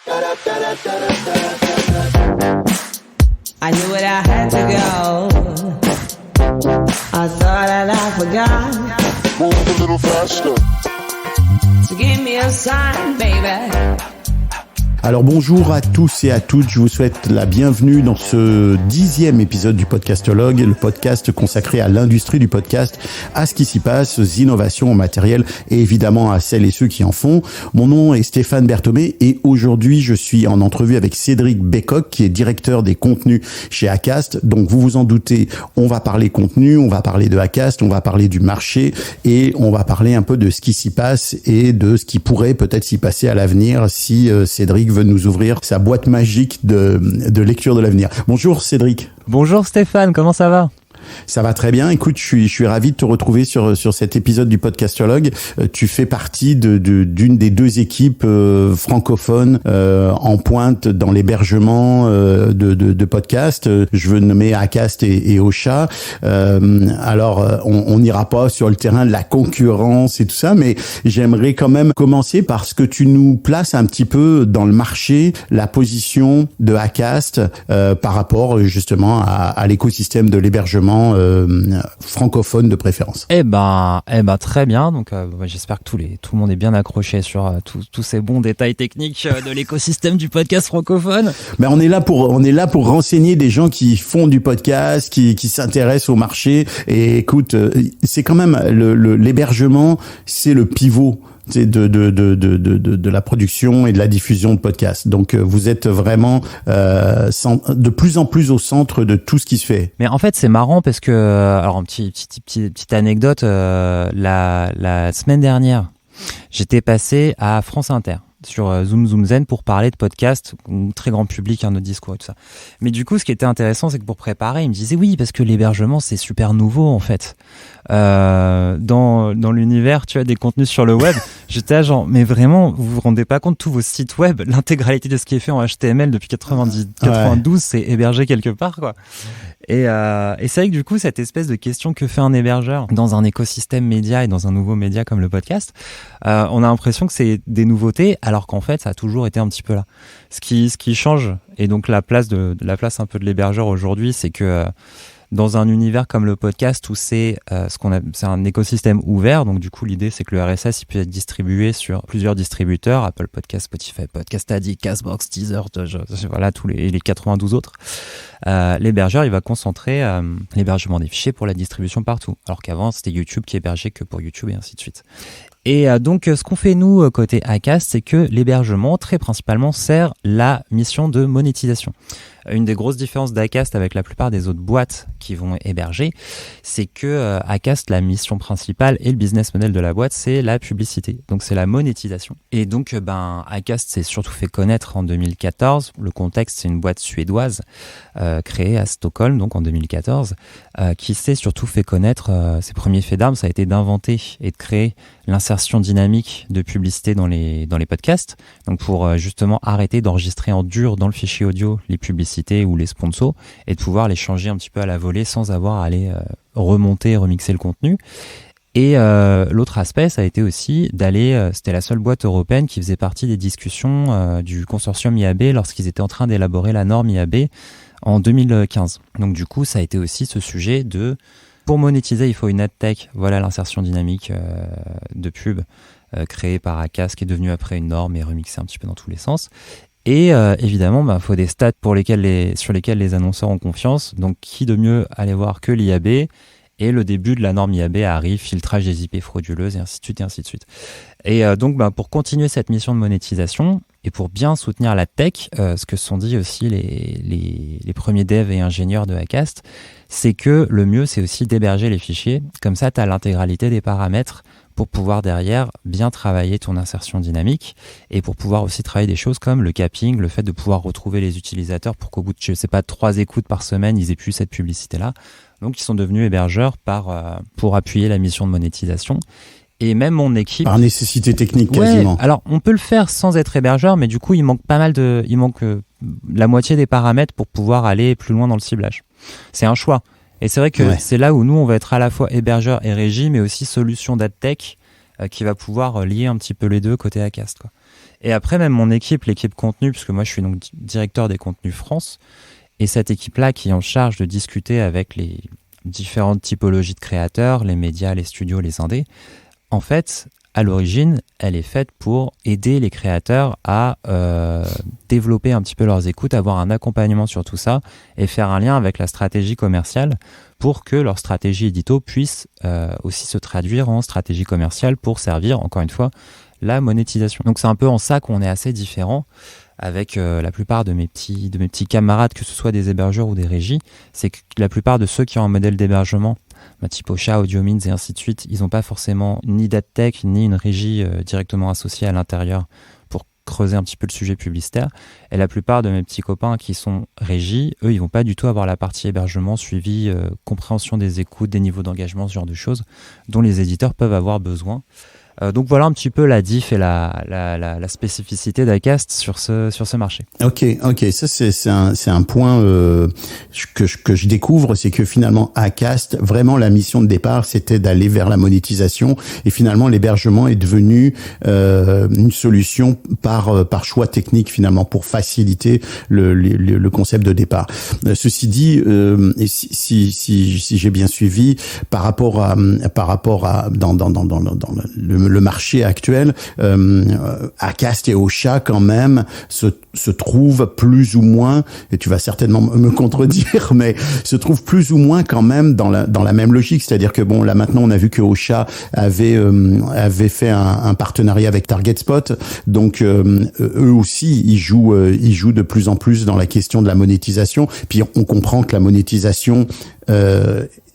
I knew it, I had to go. I thought that I forgot. Move a little faster. So give me a sign, baby. Alors bonjour à tous et à toutes, je vous souhaite la bienvenue dans ce 10e épisode du Podcastologue, le podcast consacré à l'industrie du podcast, à ce qui s'y passe, aux innovations, au matériel et évidemment à celles et ceux qui en font. Mon nom est Stéphane Berthomé et aujourd'hui je suis en entrevue avec Cédric Bécoq qui est directeur des contenus chez Acast. Donc vous vous en doutez, on va parler contenu, on va parler de Acast, on va parler du marché et on va parler un peu de ce qui s'y passe et de ce qui pourrait peut-être s'y passer à l'avenir si Cédric veut nous ouvrir sa boîte magique de lecture de l'avenir. Bonjour Cédric. Bonjour Stéphane, comment ça va ? Ça va très bien. Écoute, je suis ravi de te retrouver sur cet épisode du Podcastologue. Tu fais partie d'une des deux équipes francophones en pointe dans l'hébergement de podcasts. Je veux nommer Acast et Ocha. Alors, on n'ira pas sur le terrain de la concurrence et tout ça, mais j'aimerais quand même commencer par ce que tu nous places un petit peu dans le marché, la position de Acast par rapport justement à l'écosystème de l'hébergement francophone de préférence. Eh ben très bien. Donc j'espère que tout le monde est bien accroché sur tous ces bons détails techniques de l'écosystème du podcast francophone. Ben on est là pour renseigner des gens qui font du podcast, qui s'intéressent au marché. Et écoute, c'est quand même l'hébergement, c'est le pivot de la production et de la diffusion de podcasts. Donc vous êtes vraiment de plus en plus au centre de tout ce qui se fait. Mais en fait c'est marrant parce que alors une petite anecdote, la semaine dernière j'étais passé à France Inter sur Zoom Zoom Zen pour parler de podcast, très grand public, notre discours et tout ça. Mais du coup, ce qui était intéressant, c'est que pour préparer, il me disait oui, parce que l'hébergement, c'est super nouveau en fait. Dans l'univers, tu as des contenus sur le web. J'étais là genre, mais vraiment, vous vous rendez pas compte, tous vos sites web, l'intégralité de ce qui est fait en HTML depuis 92, c'est hébergé quelque part, quoi. Et c'est vrai que du coup, cette espèce de question que fait un hébergeur dans un écosystème média et dans un nouveau média comme le podcast, on a l'impression que c'est des nouveautés, alors qu'en fait, ça a toujours été un petit peu là. Ce qui change, et donc la place un peu de l'hébergeur aujourd'hui, c'est que dans un univers comme le podcast où c'est un écosystème ouvert, donc du coup l'idée c'est que le RSS il peut être distribué sur plusieurs distributeurs, Apple Podcast, Spotify, Podcast Addict, Castbox, Deezer, voilà tous les 92 autres. L'hébergeur il va concentrer l'hébergement des fichiers pour la distribution partout, alors qu'avant c'était YouTube qui hébergeait que pour YouTube et ainsi de suite. Et donc ce qu'on fait nous côté Acast, c'est que l'hébergement très principalement sert la mission de monétisation. Une des grosses différences d'Acast avec la plupart des autres boîtes qui vont héberger, c'est que Acast, la mission principale et le business model de la boîte, c'est la publicité. Donc c'est la monétisation. Et donc Acast s'est surtout fait connaître en 2014. Le contexte, c'est une boîte suédoise créée à Stockholm, donc en 2014, qui s'est surtout fait connaître. Ses premiers faits d'armes, ça a été d'inventer et de créer l'insertion dynamique de publicité dans les podcasts. Donc pour justement arrêter d'enregistrer en dur dans le fichier audio les publicités ou les sponsors et de pouvoir les changer un petit peu à la volée sans avoir à aller remonter et remixer le contenu. Et l'autre aspect, ça a été aussi d'aller, c'était la seule boîte européenne qui faisait partie des discussions du consortium IAB lorsqu'ils étaient en train d'élaborer la norme IAB en 2015. Donc du coup, ça a été aussi ce sujet de, pour monétiser, il faut une ad tech, voilà l'insertion dynamique de pub créée par Acast qui est devenue après une norme et remixée un petit peu dans tous les sens. Et évidemment, faut des stats sur lesquels les annonceurs ont confiance. Donc, qui de mieux aller voir que l'IAB, et le début de la norme IAB arrive, filtrage des IP frauduleuses et ainsi de suite et ainsi de suite. Et donc, pour continuer cette mission de monétisation et pour bien soutenir la tech, ce que se sont dit aussi les premiers devs et ingénieurs de Acast, c'est que le mieux, c'est aussi d'héberger les fichiers. Comme ça, tu as l'intégralité des paramètres pour pouvoir derrière bien travailler ton insertion dynamique et pour pouvoir aussi travailler des choses comme le capping, le fait de pouvoir retrouver les utilisateurs pour qu'au bout de, 3 écoutes par semaine, ils aient plus cette publicité-là. Donc, ils sont devenus hébergeurs pour appuyer la mission de monétisation. Et même mon équipe... Par nécessité technique, quasiment. Alors, on peut le faire sans être hébergeur, mais du coup, il manque la moitié des paramètres pour pouvoir aller plus loin dans le ciblage. C'est un choix. Et c'est vrai que c'est là où nous, on va être à la fois hébergeur et régie, mais aussi solution d'adtech qui va pouvoir lier un petit peu les deux côté Acast, quoi. Et après, même mon équipe, l'équipe contenu, puisque moi je suis donc directeur des contenus France, et cette équipe-là qui est en charge de discuter avec les différentes typologies de créateurs, les médias, les studios, les indés, en fait, à l'origine, elle est faite pour aider les créateurs à développer un petit peu leurs écoutes, avoir un accompagnement sur tout ça et faire un lien avec la stratégie commerciale pour que leur stratégie édito puisse aussi se traduire en stratégie commerciale pour servir, encore une fois, la monétisation. Donc c'est un peu en ça qu'on est assez différents avec la plupart de mes petits camarades, que ce soit des hébergeurs ou des régies. C'est que la plupart de ceux qui ont un modèle d'hébergement, type Ocha, Audiomins et ainsi de suite, ils n'ont pas forcément ni d'adtech ni une régie directement associée à l'intérieur pour creuser un petit peu le sujet publicitaire. Et la plupart de mes petits copains qui sont régies, eux, ils vont pas du tout avoir la partie hébergement, suivi, compréhension des écoutes, des niveaux d'engagement, ce genre de choses dont les éditeurs peuvent avoir besoin. Donc voilà un petit peu la diff et la spécificité d'Acast sur ce marché. Ok, ça c'est un point que je découvre, c'est que finalement Acast, vraiment la mission de départ, c'était d'aller vers la monétisation, et finalement l'hébergement est devenu une solution par choix technique finalement pour faciliter le concept de départ. Ceci dit, et si j'ai bien suivi, par rapport à dans le marché actuel, Acast et Ocha quand même se trouvent plus ou moins, et tu vas certainement me contredire, mais se trouvent plus ou moins quand même dans la même logique, c'est-à-dire que bon, là maintenant on a vu que Ocha avait fait un partenariat avec Target Spot, donc eux aussi ils jouent de plus en plus dans la question de la monétisation. Puis on comprend que la monétisation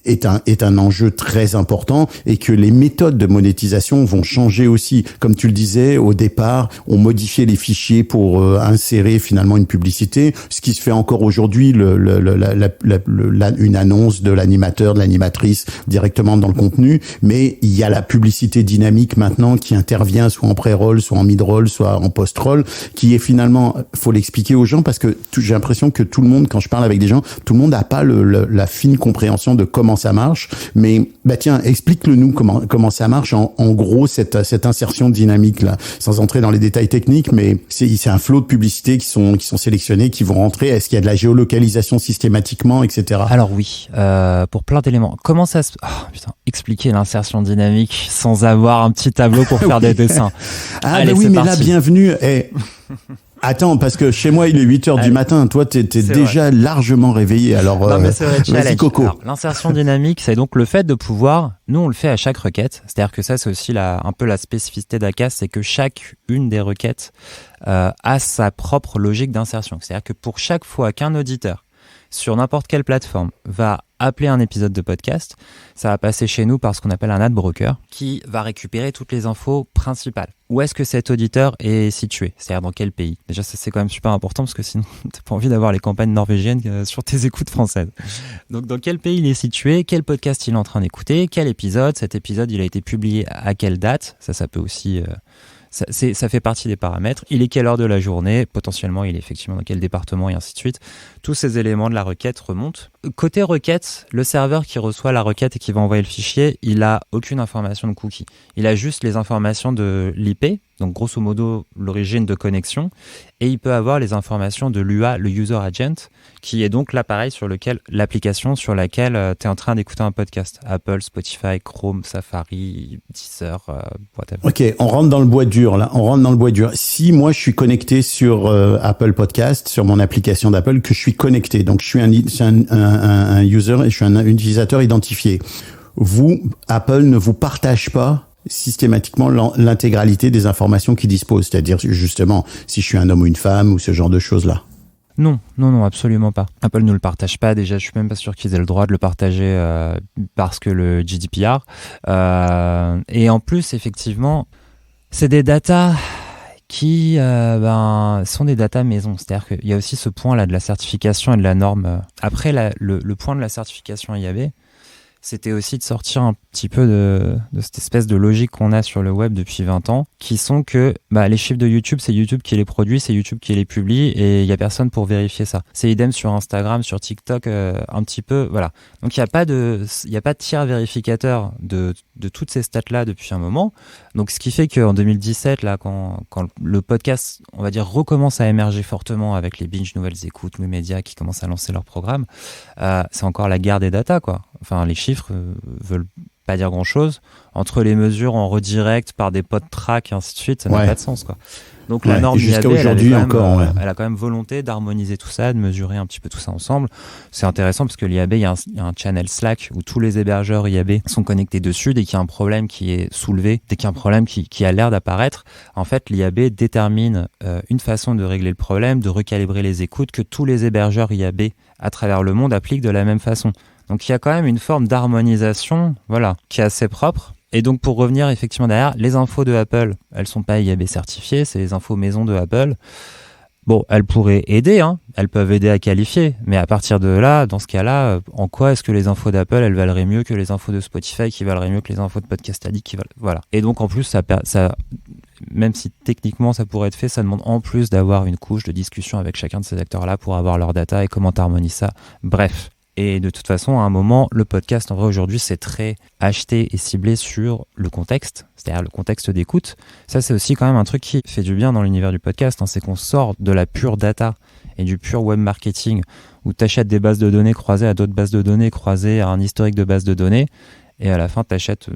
est un enjeu très important, et que les méthodes de monétisation vont changer aussi. Comme tu le disais, au départ, on modifiait les fichiers pour insérer finalement une publicité, ce qui se fait encore aujourd'hui, une annonce de l'animateur, de l'animatrice directement dans le contenu, mais il y a la publicité dynamique maintenant qui intervient soit en pré-roll, soit en mid-roll, soit en post-roll, qui est finalement, faut l'expliquer aux gens, parce que j'ai l'impression que tout le monde, quand je parle avec des gens, tout le monde n'a pas la fine compréhension de comment ça marche. Mais tiens, explique-le-nous comment ça marche en gros cette insertion dynamique là, sans entrer dans les détails techniques, mais c'est un flot de publicités qui sont sélectionnées, qui vont rentrer. Est-ce qu'il y a de la géolocalisation systématiquement, etc. Alors oui, pour plein d'éléments. Comment ça se... expliquer l'insertion dynamique sans avoir un petit tableau pour faire des dessins. Allez, oui, mais parti. Là, bienvenue. Attends, parce que chez moi, il est 8h du matin. Toi, t'es déjà largement réveillé. Alors, non, mais c'est vrai, vas-y, Coco. Alors, l'insertion dynamique, c'est donc le fait de pouvoir, nous, on le fait à chaque requête. C'est-à-dire que ça, c'est aussi un peu la spécificité d'Acast, c'est que chacune des requêtes a sa propre logique d'insertion. C'est-à-dire que pour chaque fois qu'un auditeur sur n'importe quelle plateforme va appeler un épisode de podcast, ça va passer chez nous par ce qu'on appelle un ad broker qui va récupérer toutes les infos principales. Où est-ce que cet auditeur est situé? C'est-à-dire dans quel pays? Déjà, ça c'est quand même super important parce que sinon, t'as pas envie d'avoir les campagnes norvégiennes sur tes écoutes françaises. Donc, dans quel pays il est situé? Quel podcast il est en train d'écouter? Quel épisode? Cet épisode, il a été publié à quelle date? Ça peut aussi... Ça fait partie des paramètres. Il est quelle heure de la journée? Potentiellement, il est effectivement dans quel département et ainsi de suite. Tous ces éléments de la requête remontent. Côté requête, le serveur qui reçoit la requête et qui va envoyer le fichier, il a aucune information de cookie. Il a juste les informations de l'IP, donc grosso modo l'origine de connexion, et il peut avoir les informations de l'UA, le User Agent, qui est donc l'appareil sur lequel, l'application sur laquelle tu es en train d'écouter un podcast. Apple, Spotify, Chrome, Safari, Deezer, whatever. Ok, on rentre dans le bois dur là. Si moi je suis connecté sur Apple Podcast, sur mon application d'Apple, que je suis connecté, donc je suis un user et je suis un utilisateur identifié. Vous, Apple ne vous partage pas systématiquement l'intégralité des informations qu'il dispose, c'est-à-dire justement si je suis un homme ou une femme ou ce genre de choses-là. Non, absolument pas. Apple ne le partage pas. Déjà, je suis même pas sûr qu'ils aient le droit de le partager parce que le GDPR. Et en plus, effectivement, c'est des datas qui sont des datas maison. C'est-à-dire qu'il y a aussi ce point-là de la certification et de la norme. Après, le point de la certification IAB, c'était aussi de sortir un petit peu de cette espèce de logique qu'on a sur le web depuis 20 ans, qui sont que les chiffres de YouTube, c'est YouTube qui les produit, c'est YouTube qui les publie, et il n'y a personne pour vérifier ça. C'est idem sur Instagram, sur TikTok, un petit peu, voilà. Donc il n'y a pas de tiers vérificateur de toutes ces stats-là depuis un moment. Donc ce qui fait qu'en 2017, là, quand le podcast, on va dire, recommence à émerger fortement avec les binge nouvelles écoutes, les médias qui commencent à lancer leur programme, c'est encore la guerre des datas, quoi. Enfin, les chiffres veulent pas dire grand-chose. Entre les mesures en redirect par des pods track et ainsi de suite, ça n'a pas de sens, quoi. Donc la norme jusqu'à IAB, aujourd'hui encore, elle a quand même volonté d'harmoniser tout ça, de mesurer un petit peu tout ça ensemble. C'est intéressant parce que l'IAB, il y a un channel Slack où tous les hébergeurs IAB sont connectés dessus. Dès qu'il y a un problème qui est soulevé, dès qu'il y a un problème qui a l'air d'apparaître, en fait, l'IAB détermine une façon de régler le problème, de recalibrer les écoutes que tous les hébergeurs IAB à travers le monde appliquent de la même façon. Donc il y a quand même une forme d'harmonisation, voilà, qui est assez propre. Et donc pour revenir effectivement derrière, les infos de Apple, elles sont pas IAB certifiées, c'est les infos maison de Apple. Bon, elles pourraient aider, elles peuvent aider à qualifier, mais à partir de là, dans ce cas-là, en quoi est-ce que les infos d'Apple, elles valeraient mieux que les infos de Spotify, qui valeraient mieux que les infos de Podcast Addict, voilà. Et donc en plus, ça, même si techniquement ça pourrait être fait, ça demande en plus d'avoir une couche de discussion avec chacun de ces acteurs-là pour avoir leur data et comment t'harmonises ça. Bref. Et de toute façon, à un moment, le podcast, en vrai, aujourd'hui, c'est très acheté et ciblé sur le contexte, c'est-à-dire le contexte d'écoute. Ça, c'est aussi quand même un truc qui fait du bien dans l'univers du podcast, c'est qu'on sort de la pure data et du pur web marketing, où tu achètes des bases de données croisées à d'autres bases de données, croisées à un historique de bases de données, et à la fin, t'achètes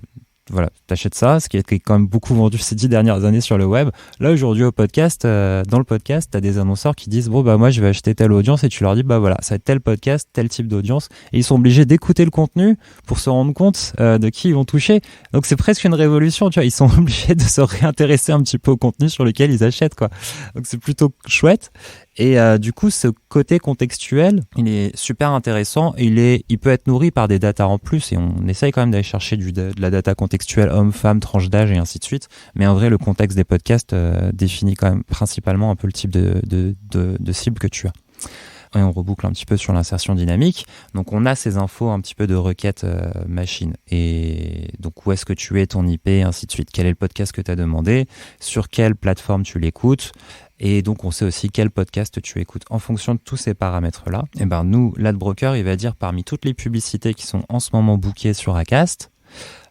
ça, ce qui est quand même beaucoup vendu ces 10 dernières années sur le web. Là, aujourd'hui, au podcast, dans le podcast, tu as des annonceurs qui disent moi, je vais acheter telle audience, et tu leur dis voilà, ça va être tel podcast, tel type d'audience, et ils sont obligés d'écouter le contenu pour se rendre compte de qui ils vont toucher. Donc, c'est presque une révolution, tu vois. Ils sont obligés de se réintéresser un petit peu au contenu sur lequel ils achètent, quoi. Donc, c'est plutôt chouette. Et du coup, ce côté contextuel, il est super intéressant. Il peut être nourri par des datas en plus, et on essaye quand même d'aller chercher de la data contextuelle homme, femme, tranche d'âge et ainsi de suite. Mais en vrai, le contexte des podcasts définit quand même principalement un peu le type de cible que tu as. Et on reboucle un petit peu sur l'insertion dynamique. Donc, on a ces infos un petit peu de requête machine. Et donc, où est-ce que tu es, ton IP, et ainsi de suite. Quel est le podcast que tu as demandé? Sur quelle plateforme tu l'écoutes? Et donc, on sait aussi quel podcast tu écoutes. En fonction de tous ces paramètres-là, et nous, l'adbroker, il va dire parmi toutes les publicités qui sont en ce moment bookées sur Acast,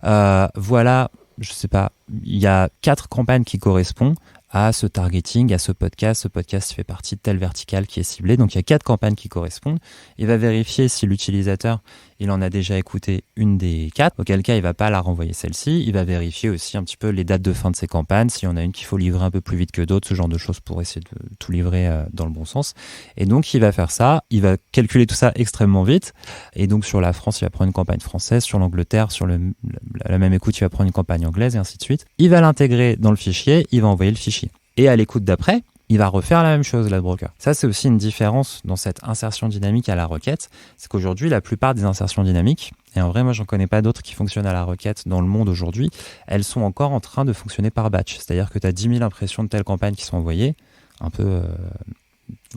voilà, je sais pas, il y a 4 campagnes qui correspondent à ce targeting, à ce podcast. Ce podcast fait partie de telle verticale qui est ciblée. Donc, il y a 4 campagnes qui correspondent. Il va vérifier si l'utilisateur, il en a déjà écouté une des 4. Auquel cas, il va pas la renvoyer celle-ci. Il va vérifier aussi un petit peu les dates de fin de ces campagnes. S'il y en a une qu'il faut livrer un peu plus vite que d'autres, ce genre de choses pour essayer de tout livrer dans le bon sens. Et donc, il va faire ça. Il va calculer tout ça extrêmement vite. Et donc, sur la France, il va prendre une campagne française. Sur l'Angleterre, sur la même écoute, il va prendre une campagne anglaise et ainsi de suite. Il va l'intégrer dans le fichier. Il va envoyer le fichier. Et à l'écoute d'après, il va refaire la même chose, l'adbroker. Ça, c'est aussi une différence dans cette insertion dynamique à la requête. C'est qu'aujourd'hui, la plupart des insertions dynamiques, et en vrai, moi, j'en connais pas d'autres qui fonctionnent à la requête dans le monde aujourd'hui, elles sont encore en train de fonctionner par batch. C'est-à-dire que tu as 10 000 impressions de telle campagne qui sont envoyées, un peu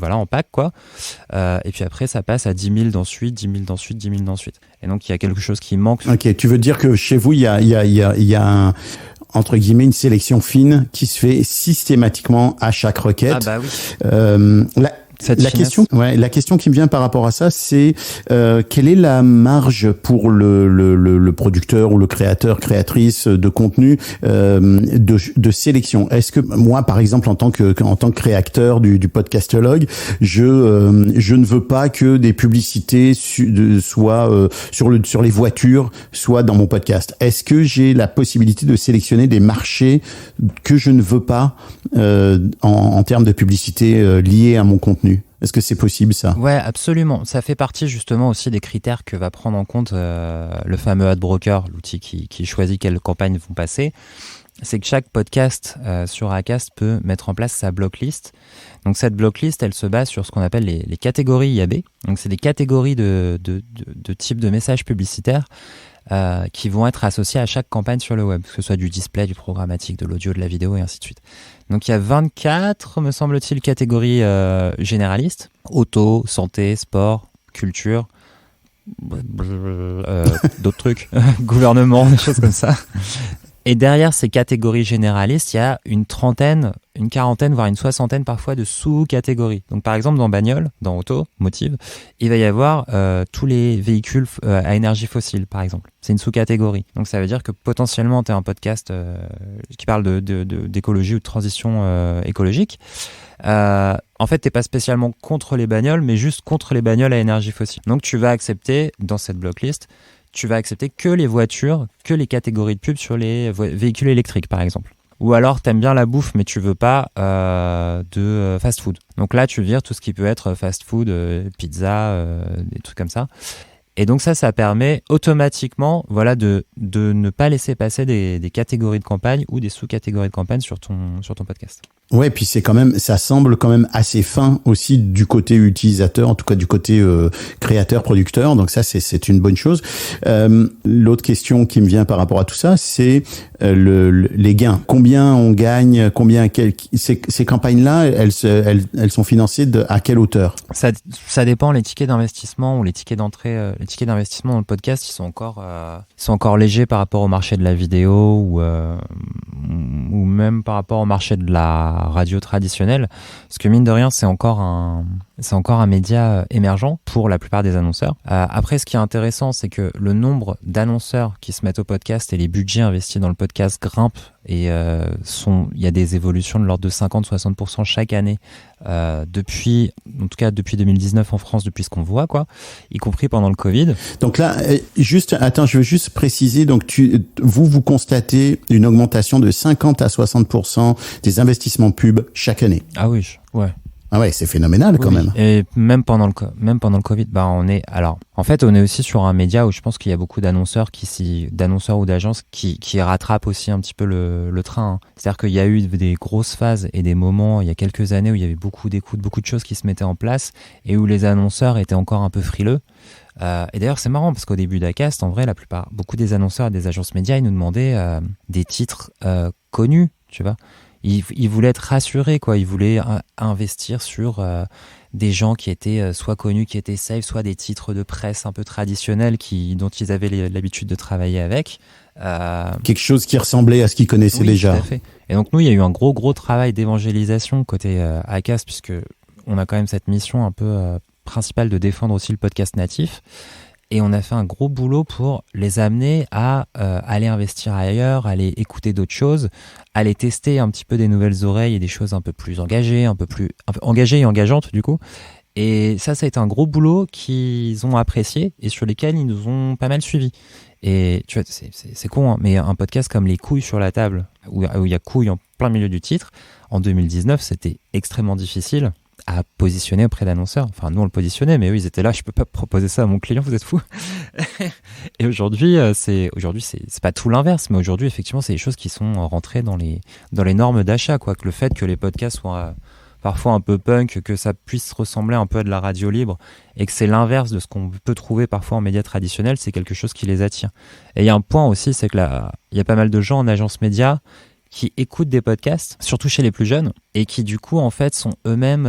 en pack, quoi. Et puis après, ça passe à 10 000 d'ensuite, 10 000 d'ensuite, 10 000 d'ensuite. Et donc, il y a quelque chose qui manque. Ok, tu veux dire que chez vous, il y a entre guillemets une sélection fine qui se fait systématiquement à chaque requête. Ah bah oui. La question qui me vient par rapport à ça, c'est quelle est la marge pour le producteur ou le créatrice de contenu de sélection. Est-ce que moi, par exemple, en tant que créateur du podcastologue, je ne veux pas que des publicités soient sur les voitures, soient dans mon podcast. Est-ce que j'ai la possibilité de sélectionner des marchés que je ne veux pas en termes de publicité liés à mon contenu? Est-ce que c'est possible, ça? Ouais, absolument. Ça fait partie justement aussi des critères que va prendre en compte le fameux Adbroker, l'outil qui choisit quelles campagnes vont passer. C'est que chaque podcast sur Acast peut mettre en place sa blocklist. Donc cette blocklist, elle se base sur ce qu'on appelle les catégories IAB. Donc c'est des catégories de types de messages publicitaires qui vont être associés à chaque campagne sur le web, que ce soit du display, du programmatique, de l'audio, de la vidéo et ainsi de suite. Donc il y a 24, me semble-t-il, catégories généralistes: auto, santé, sport, culture, d'autres trucs, gouvernement, des choses comme ça. Et derrière ces catégories généralistes, il y a une quarantaine, voire une soixantaine parfois de sous-catégories. Donc par exemple dans bagnole, dans auto, motive, il va y avoir tous les véhicules à énergie fossile par exemple. C'est une sous-catégorie. Donc ça veut dire que potentiellement tu as un podcast qui parle d'écologie ou de transition écologique. En fait, t'es pas spécialement contre les bagnoles, mais juste contre les bagnoles à énergie fossile. Donc tu vas accepter dans cette blocklist, tu vas accepter que les voitures, que les catégories de pub sur les véhicules électriques, par exemple. Ou alors, t'aimes bien la bouffe, mais tu veux pas de fast-food. Donc là, tu vires tout ce qui peut être fast-food, pizza, des trucs comme ça. Et donc ça permet automatiquement, voilà, de ne pas laisser passer des catégories de campagne ou des sous-catégories de campagne sur ton podcast. Ouais, puis ça semble quand même assez fin aussi du côté utilisateur, en tout cas du côté créateur, producteur. Donc ça, c'est une bonne chose. L'autre question qui me vient par rapport à tout ça, c'est les gains. Combien on gagne, ces campagnes-là, elles sont financées à quelle hauteur? Ça dépend. Les tickets d'investissement ou les tickets d'entrée, les tickets d'investissement dans le podcast, ils sont encore légers par rapport au marché de la vidéo ou même par rapport au marché de la radio traditionnelle, parce que mine de rien, c'est encore un média émergent pour la plupart des annonceurs. Après, ce qui est intéressant, c'est que le nombre d'annonceurs qui se mettent au podcast et les budgets investis dans le podcast grimpent et il y a des évolutions de l'ordre de 50-60% chaque année depuis 2019 en France, depuis ce qu'on voit, quoi, y compris pendant le Covid. Donc là, je veux juste préciser, donc vous constatez une augmentation de 50 à 60% des investissements pub chaque année. Ah oui, ouais. Ah ouais, c'est phénoménal quand même. Et même pendant le Covid, on est aussi sur un média où je pense qu'il y a beaucoup d'annonceurs ou d'agences qui rattrapent aussi un petit peu le train. Hein. C'est-à-dire qu'il y a eu des grosses phases et des moments il y a quelques années où il y avait beaucoup d'écoutes, beaucoup de choses qui se mettaient en place et où les annonceurs étaient encore un peu frileux. Et d'ailleurs, c'est marrant parce qu'au début d'Acast, en vrai, beaucoup des annonceurs et des agences médias, ils nous demandaient des titres connus, tu vois. Ils voulaient être rassurés, quoi. Ils voulaient investir sur des gens qui étaient soit connus, qui étaient safe, soit des titres de presse un peu traditionnels dont ils avaient l'habitude de travailler avec. Quelque chose qui ressemblait à ce qu'ils connaissaient déjà. Tout à fait. Et donc nous, il y a eu un gros travail d'évangélisation côté Acast, puisque on a quand même cette mission un peu principale de défendre aussi le podcast natif. Et on a fait un gros boulot pour les amener à aller investir ailleurs, aller écouter d'autres choses, aller tester un petit peu des nouvelles oreilles et des choses un peu plus engagées, un peu engagées et engageantes du coup. Et ça a été un gros boulot qu'ils ont apprécié et sur lesquels ils nous ont pas mal suivis. Et tu vois, c'est con, hein, mais un podcast comme Les couilles sur la table, où il y a couilles en plein milieu du titre, en 2019, c'était extrêmement difficile à positionner auprès d'annonceurs. Enfin, nous, on le positionnait, mais eux, ils étaient là, je peux pas proposer ça à mon client, vous êtes fous. Et aujourd'hui, c'est pas tout l'inverse, mais aujourd'hui, effectivement, c'est des choses qui sont rentrées dans les normes d'achat, quoi. Que le fait que les podcasts soient parfois un peu punk, que ça puisse ressembler un peu à de la radio libre, et que c'est l'inverse de ce qu'on peut trouver parfois en médias traditionnels, c'est quelque chose qui les attire. Et il y a un point aussi, c'est que là, il y a pas mal de gens en agence média qui écoutent des podcasts, surtout chez les plus jeunes, et qui du coup en fait sont eux-mêmes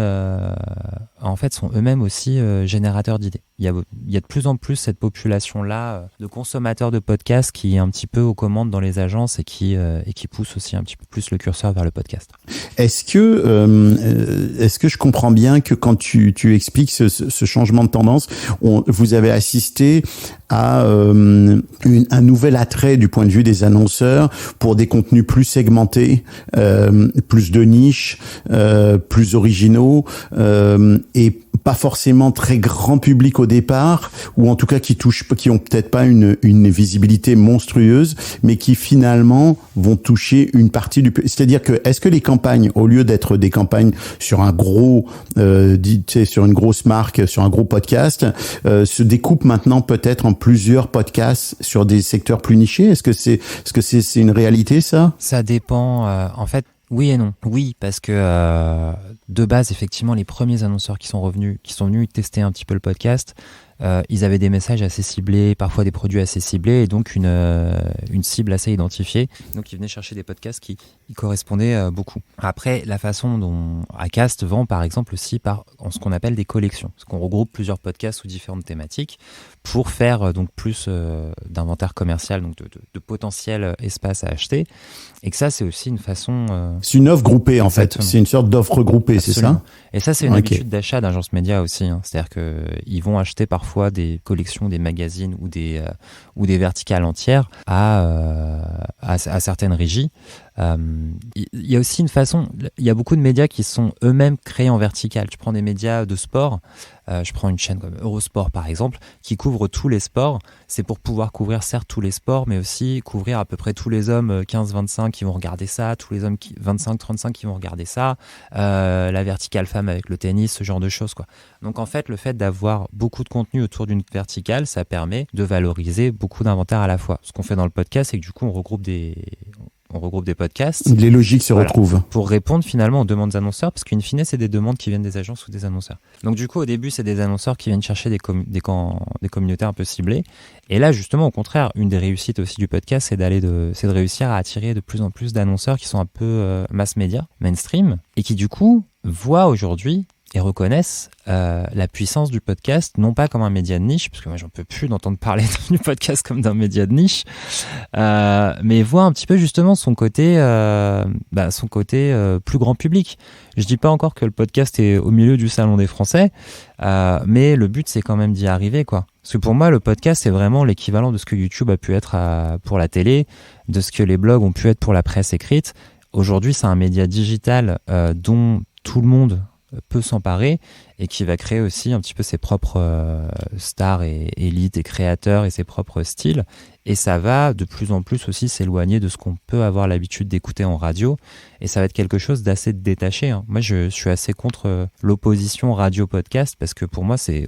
aussi générateurs d'idées. Il y a de plus en plus cette population-là de consommateurs de podcasts qui est un petit peu aux commandes dans les agences et qui pousse aussi un petit peu plus le curseur vers le podcast. Est-ce que je comprends bien que quand tu expliques ce changement de tendance, vous avez assisté à un nouvel attrait du point de vue des annonceurs pour des contenus plus segmentés, plus de niche, plus originaux et pas forcément très grand public au départ, ou en tout cas qui ont peut-être pas une visibilité monstrueuse, mais qui finalement vont toucher une partie c'est-à-dire que est-ce que les campagnes, au lieu d'être des campagnes sur un gros sur une grosse marque, sur un gros podcast, se découpent maintenant peut-être en plusieurs podcasts sur des secteurs plus nichés? Est-ce que c'est une réalité, ça? Ça dépend. En fait, oui et non. Oui, parce que de base, effectivement, les premiers annonceurs qui sont venus tester un petit peu le podcast, ils avaient des messages assez ciblés, parfois des produits assez ciblés, et donc une cible assez identifiée. Donc ils venaient chercher des podcasts qui y correspondaient beaucoup. Après, la façon dont Acast vend, par exemple, aussi en ce qu'on appelle des collections, parce qu'on regroupe plusieurs podcasts sous différentes thématiques pour faire donc plus d'inventaire commercial, donc de potentiel espace à acheter. Et que ça, c'est aussi une façon... C'est une offre groupée, en Exactement. fait. C'est une sorte d'offre groupée, Absolument. c'est ça? Et ça, c'est une Ok. habitude d'achat d'agence média aussi. C'est-à-dire qu'ils vont acheter parfois des collections, des magazines ou des verticales entières à certaines régies. Il y a aussi une façon... Il y a beaucoup de médias qui sont eux-mêmes créés en verticale. Tu prends des médias de sport, je prends une chaîne comme Eurosport, par exemple, qui couvre tous les sports. C'est pour pouvoir couvrir, certes, tous les sports, mais aussi couvrir à peu près tous les hommes 15-25 qui vont regarder ça, tous les hommes 25-35 qui vont regarder ça, la verticale femme avec le tennis, ce genre de choses, quoi. Donc en fait, le fait d'avoir beaucoup de contenu autour d'une verticale, ça permet de valoriser beaucoup d'inventaire à la fois. Ce qu'on fait dans le podcast, c'est que du coup, on regroupe des podcasts. Les logiques se Voilà. retrouvent. Pour répondre finalement aux demandes des annonceurs, parce qu'in fine, c'est des demandes qui viennent des agences ou des annonceurs. Donc du coup, au début, c'est des annonceurs qui viennent chercher des communautés un peu ciblées. Et là, justement, au contraire, une des réussites aussi du podcast, c'est de réussir à attirer de plus en plus d'annonceurs qui sont un peu mass média, mainstream, et qui du coup voient aujourd'hui et reconnaissent la puissance du podcast, non pas comme un média de niche, parce que moi j'en peux plus d'entendre parler du podcast comme d'un média de niche, mais voient un petit peu justement son côté plus grand public. Je dis pas encore que le podcast est au milieu du salon des Français, mais le but c'est quand même d'y arriver, quoi. Parce que pour moi, le podcast, c'est vraiment l'équivalent de ce que YouTube a pu être pour la télé, de ce que les blogs ont pu être pour la presse écrite. Aujourd'hui, c'est un média digital dont tout le monde peut s'emparer et qui va créer aussi un petit peu ses propres stars et élites et créateurs et ses propres styles. Et ça va de plus en plus aussi s'éloigner de ce qu'on peut avoir l'habitude d'écouter en radio. Et ça va être quelque chose d'assez détaché. Moi, je suis assez contre l'opposition radio-podcast parce que pour moi, c'est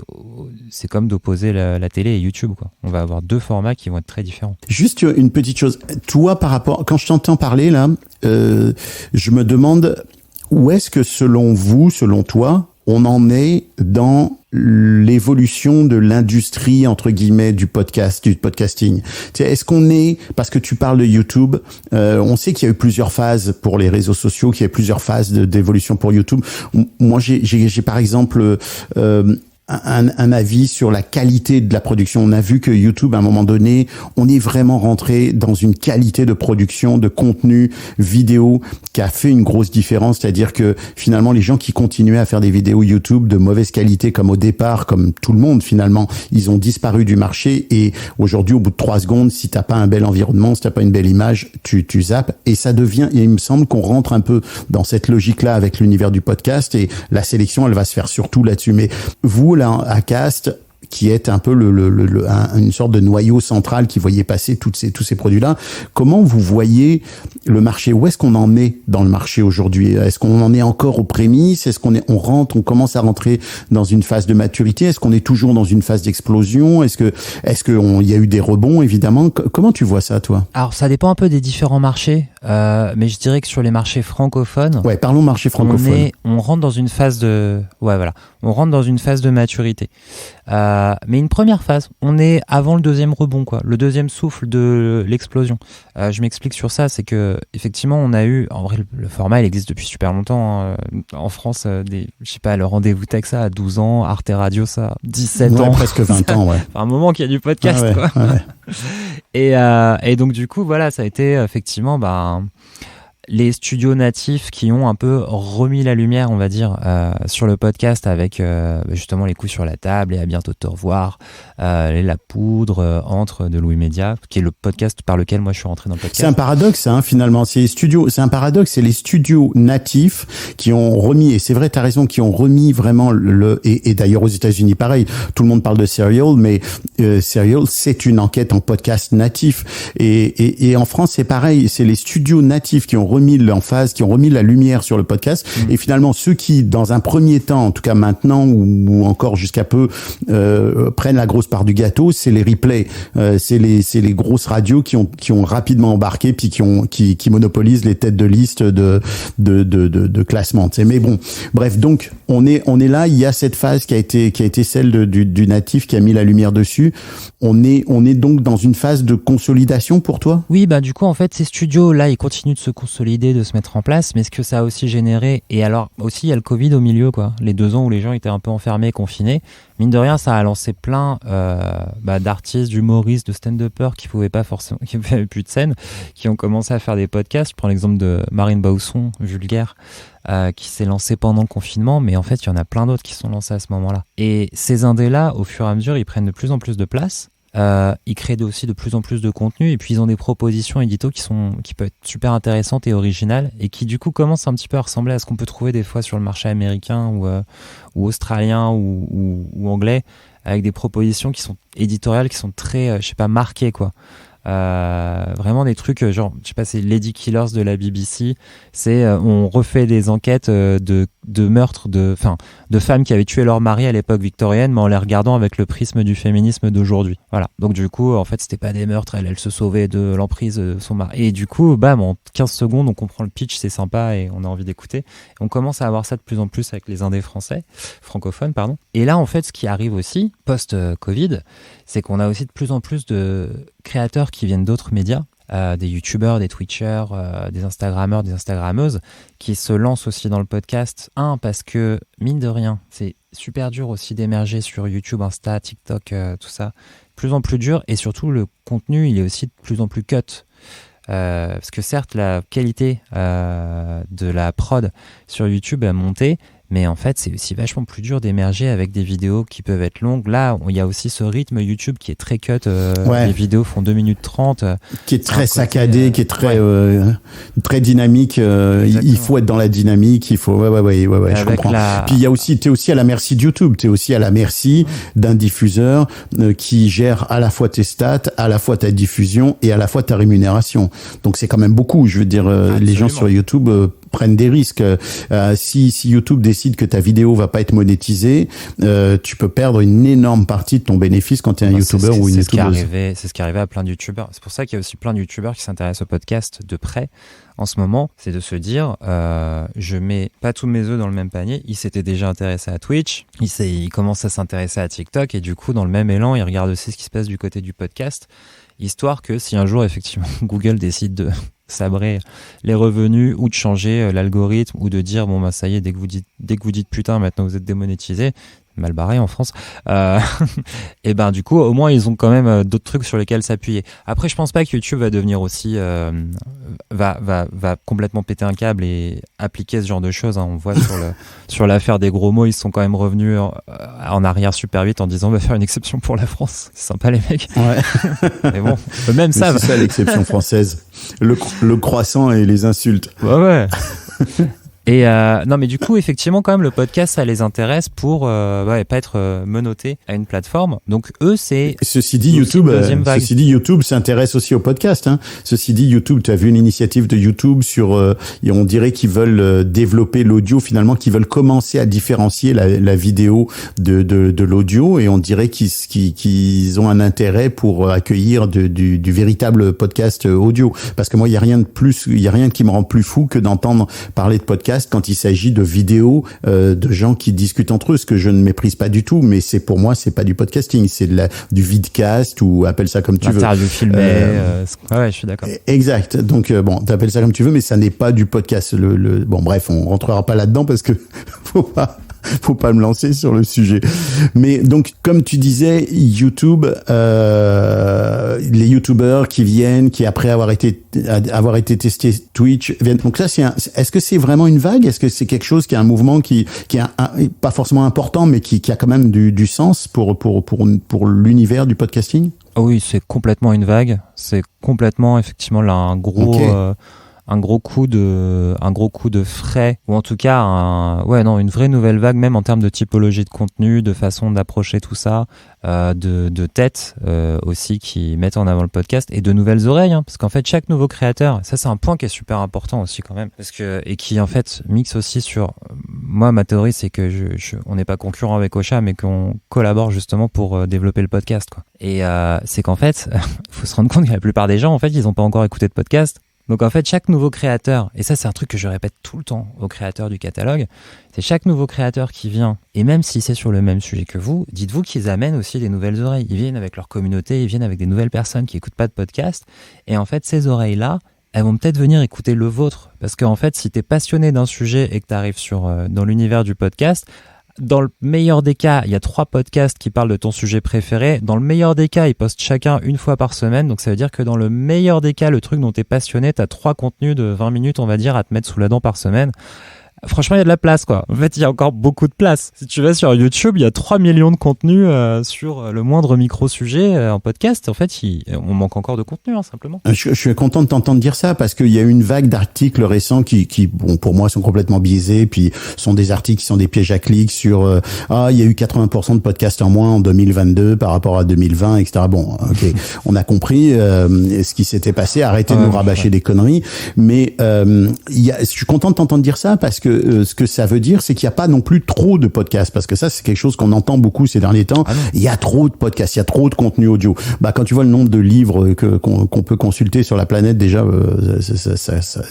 comme d'opposer la télé et YouTube, quoi. On va avoir deux formats qui vont être très différents. Juste une petite chose. Toi, quand je t'entends parler là, je me demande où est-ce que selon toi, on en est dans l'évolution de l'industrie, entre guillemets, du podcasting. Est-ce qu'on est, parce que tu parles de YouTube, on sait qu'il y a eu plusieurs phases pour les réseaux sociaux, qu'il y a eu plusieurs phases d'évolution pour YouTube. Moi, j'ai par exemple, un avis sur la qualité de la production. On a vu que YouTube, à un moment donné, on est vraiment rentré dans une qualité de production, de contenu vidéo qui a fait une grosse différence. C'est-à-dire que finalement, les gens qui continuaient à faire des vidéos YouTube de mauvaise qualité, comme au départ, comme tout le monde finalement, ils ont disparu du marché. Et aujourd'hui, au bout de 3 secondes, si t'as pas un bel environnement, si t'as pas une belle image, tu zappes. Et ça devient, et il me semble qu'on rentre un peu dans cette logique-là avec l'univers du podcast. Et la sélection, elle va se faire surtout là-dessus. Mais vous, là, Acast, qui est un peu une sorte de noyau central qui voyait passer tous ces produits-là. Comment vous voyez le marché? Où est-ce qu'on en est dans le marché aujourd'hui? Est-ce qu'on en est encore aux prémices? Est-ce on commence à rentrer dans une phase de maturité? Est-ce qu'on est toujours dans une phase d'explosion? Est-ce que il y a eu des rebonds, évidemment? Comment tu vois ça, toi? Alors, ça dépend un peu des différents marchés, mais je dirais que sur les marchés francophones, Ouais, parlons marché francophone. on rentre dans une phase on rentre dans une phase de maturité. Mais une première phase, on est avant le deuxième rebond, quoi, le deuxième souffle de l'explosion. Je m'explique sur ça, c'est que effectivement, on a eu, en vrai, le format, il existe depuis super longtemps. En France, je sais pas, le rendez-vous tech, ça à 12 ans, Arte Radio, ça 17 ans, Presque 20 ans, ouais. Enfin, un moment qu'il y a du podcast, Ah ouais, quoi. ouais. Et donc du coup, voilà, ça a été effectivement les studios natifs qui ont un peu remis la lumière, on va dire, sur le podcast avec justement les coups sur la table et à bientôt te revoir, La Poudre, Entre de Louis Média, qui est le podcast par lequel moi je suis rentré dans le podcast. C'est un paradoxe, finalement. C'est un paradoxe. C'est les studios natifs qui ont remis, et c'est vrai, t'as raison, qui ont remis vraiment et d'ailleurs aux États-Unis, pareil. Tout le monde parle de Serial, mais Serial, c'est une enquête en podcast natif. Et en France, c'est pareil. C'est les studios natifs qui ont remis l'emphase, qui ont remis la lumière sur le podcast. Et finalement, ceux qui, dans un premier temps, en tout cas maintenant ou encore jusqu'à peu, prennent la grosse part du gâteau, c'est les replays, c'est les grosses radios qui ont rapidement embarqué puis qui monopolisent les têtes de liste de classement. Mais bon, bref, donc on est là. Il y a cette phase qui a été celle du natif qui a mis la lumière dessus. On est donc dans une phase de consolidation pour toi? Oui, bah du coup en fait ces studios là ils continuent de se consolider, de se mettre en place, mais ce que ça a aussi généré, et alors aussi il y a le Covid au milieu quoi, les 2 ans où les gens étaient un peu enfermés, confinés, mine de rien ça a lancé plein d'artistes, d'humoristes, de stand-uppers qui avaient plus de scène, qui ont commencé à faire des podcasts. Je prends l'exemple de Marine Bausson, Vulgaire, qui s'est lancé pendant le confinement, mais en fait il y en a plein d'autres qui sont lancés à ce moment-là. Et ces indés-là, au fur et à mesure, ils prennent de plus en plus de place. Ils créent aussi de plus en plus de contenu, et puis ils ont des propositions édito qui peuvent être super intéressantes et originales, et qui du coup commencent un petit peu à ressembler à ce qu'on peut trouver des fois sur le marché américain ou australien ou anglais, avec des propositions qui sont éditoriales, qui sont très, marquées quoi. Vraiment des trucs genre, je sais pas, c'est Lady Killers de la BBC, c'est on refait des enquêtes de meurtres de femmes qui avaient tué leur mari à l'époque victorienne, mais en les regardant avec le prisme du féminisme d'aujourd'hui. Voilà. Donc du coup, en fait, c'était pas des meurtres, elle se sauvait de l'emprise de son mari. Et du coup, bam, en 15 secondes, on comprend le pitch, c'est sympa et on a envie d'écouter. Et on commence à avoir ça de plus en plus avec les indés francophones, pardon. Et là, en fait, ce qui arrive aussi, post-Covid, c'est qu'on a aussi de plus en plus de créateurs qui viennent d'autres médias, des youtubeurs, des twitchers, des instagrammeurs, des instagrammeuses, qui se lancent aussi dans le podcast. Parce que, mine de rien, c'est super dur aussi d'émerger sur YouTube, Insta, TikTok, tout ça. Plus en plus dur, et surtout le contenu, il est aussi de plus en plus cut. Parce que certes, la qualité de la prod sur YouTube a monté, mais en fait, c'est aussi vachement plus dur d'émerger avec des vidéos qui peuvent être longues. Là, il y a aussi ce rythme YouTube qui est très cut. Les vidéos font 2 minutes 30. Qui est très saccadé, qui est très très dynamique. Il faut être dans la dynamique. Il faut. Ouais, je comprends. Puis il y a aussi, t'es aussi à la merci de YouTube. T'es aussi à la merci d'un diffuseur qui gère à la fois tes stats, à la fois ta diffusion et à la fois ta rémunération. Donc c'est quand même beaucoup. Je veux dire, les gens sur YouTube prennent des risques. Si YouTube décide que ta vidéo va pas être monétisée, tu peux perdre une énorme partie de ton bénéfice quand tu es un YouTuber ou une YouTubeuse. C'est ce qui est arrivé à plein de YouTubers. C'est pour ça qu'il y a aussi plein de YouTubers qui s'intéressent au podcast de près en ce moment. C'est de se dire, je mets pas tous mes œufs dans le même panier. Il s'était déjà intéressé à Twitch, il commence à s'intéresser à TikTok, et du coup, dans le même élan, il regarde aussi ce qui se passe du côté du podcast, histoire que si un jour, effectivement, Google décide de sabrer les revenus ou de changer l'algorithme, ou de dire bon bah ça y est, dès que vous dites putain, maintenant vous êtes démonétisé, mal barré en France, et ben du coup au moins ils ont quand même d'autres trucs sur lesquels s'appuyer. Après je pense pas que YouTube va devenir aussi va complètement péter un câble et appliquer ce genre de choses, hein. On voit sur l'affaire des gros mots, ils sont quand même revenus en arrière super vite en disant on va faire une exception pour la France. C'est sympa les mecs. Ouais. Mais bon, eux-mêmes savent. C'est ça l'exception française. Le croissant et les insultes. Ouais. Et non, mais du coup, effectivement, quand même, le podcast, ça les intéresse pour pas être menotté à une plateforme. Donc eux, c'est. Ceci dit, YouTube s'intéresse aussi au podcast. Hein. Ceci dit, YouTube, tu as vu une initiative de YouTube sur, et on dirait qu'ils veulent développer l'audio, finalement, qu'ils veulent commencer à différencier la vidéo de l'audio, et on dirait qu'ils ont un intérêt pour accueillir du véritable podcast audio. Parce que moi, il y a rien qui me rend plus fou que d'entendre parler de podcast quand il s'agit de vidéos de gens qui discutent entre eux, ce que je ne méprise pas du tout, mais pour moi c'est pas du podcasting, c'est du vidcast, ou appelle ça comme tu veux. L'interview filmée, ouais, je suis d'accord. Exact. Donc bon, t'appelles ça comme tu veux, mais ça n'est pas du podcast. Bon, bref, on rentrera pas là-dedans parce que faut pas me lancer sur le sujet. Mais donc, comme tu disais, YouTube, les YouTubers qui viennent, qui après avoir été testés Twitch viennent. Donc ça, est-ce que c'est vraiment une vague? Est-ce que c'est quelque chose qui est un mouvement qui est pas forcément important, mais qui a quand même du sens pour l'univers du podcasting? Oui, c'est complètement une vague. C'est complètement, effectivement, là, un un gros coup de frais, ou en tout cas une vraie nouvelle vague, même en termes de typologie de contenu, de façon d'approcher tout ça, de têtes aussi qui mettent en avant le podcast, et de nouvelles oreilles, hein, parce qu'en fait chaque nouveau créateur, ça c'est un point qui est super important aussi quand même, et qui en fait mixe aussi sur, moi ma théorie c'est que on n'est pas concurrent avec Ocha, mais qu'on collabore justement pour développer le podcast, quoi. Et c'est qu'en fait faut se rendre compte que la plupart des gens en fait ils n'ont pas encore écouté de podcast. Donc en fait, chaque nouveau créateur, et ça c'est un truc que je répète tout le temps aux créateurs du catalogue, c'est chaque nouveau créateur qui vient, et même si c'est sur le même sujet que vous, dites-vous qu'ils amènent aussi des nouvelles oreilles. Ils viennent avec leur communauté, ils viennent avec des nouvelles personnes qui n'écoutent pas de podcast, et en fait ces oreilles-là, elles vont peut-être venir écouter le vôtre. Parce qu'en fait, si tu es passionné d'un sujet et que tu arrives dans l'univers du podcast, dans le meilleur des cas, il y a 3 podcasts qui parlent de ton sujet préféré. Dans le meilleur des cas, ils postent chacun une fois par semaine. Donc ça veut dire que dans le meilleur des cas, le truc dont tu es passionné, tu as 3 contenus de 20 minutes, on va dire, à te mettre sous la dent par semaine. Franchement, il y a de la place, quoi. En fait, il y a encore beaucoup de place. Si tu vas sur YouTube, il y a 3 millions de contenus sur le moindre micro-sujet en podcast. En fait, on manque encore de contenu, hein, simplement. Je suis content de t'entendre dire ça, parce qu'il y a eu une vague d'articles récents qui, bon, pour moi, sont complètement biaisés, puis sont des articles qui sont des pièges à clics sur il y a eu 80% de podcasts en moins en 2022 par rapport à 2020, etc. Bon, ok, on a compris ce qui s'était passé. Arrêtez de nous rabâcher des conneries. Mais je suis content de t'entendre dire ça, parce que ce que ça veut dire, c'est qu'il n'y a pas non plus trop de podcasts, parce que ça, c'est quelque chose qu'on entend beaucoup ces derniers temps. Il y a trop de podcasts, il y a trop de contenu audio. Bah, quand tu vois le nombre de livres qu'on peut consulter sur la planète, déjà,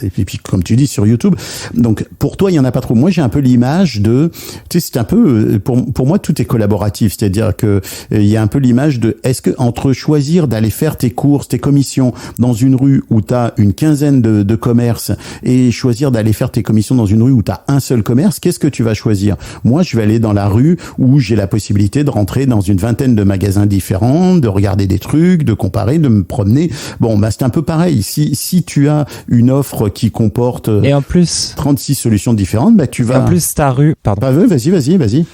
et puis comme tu dis, sur YouTube. Donc, pour toi, il y en a pas trop. Moi, j'ai un peu l'image de, tu sais, c'est un peu, pour moi, tout est collaboratif. C'est-à-dire que il y a un peu l'image de, est-ce que entre choisir d'aller faire tes courses, tes commissions dans une rue où t'as une quinzaine de commerces, et choisir d'aller faire tes commissions dans une rue où t'as un seul commerce, qu'est-ce que tu vas choisir? Moi, je vais aller dans la rue où j'ai la possibilité de rentrer dans une vingtaine de magasins différents, de regarder des trucs, de comparer, de me promener. Bon, bah, c'est un peu pareil. Si tu as une offre qui comporte et en plus 36 solutions différentes, bah, tu vas... En plus, ta rue... Pardon. Bah, vas-y.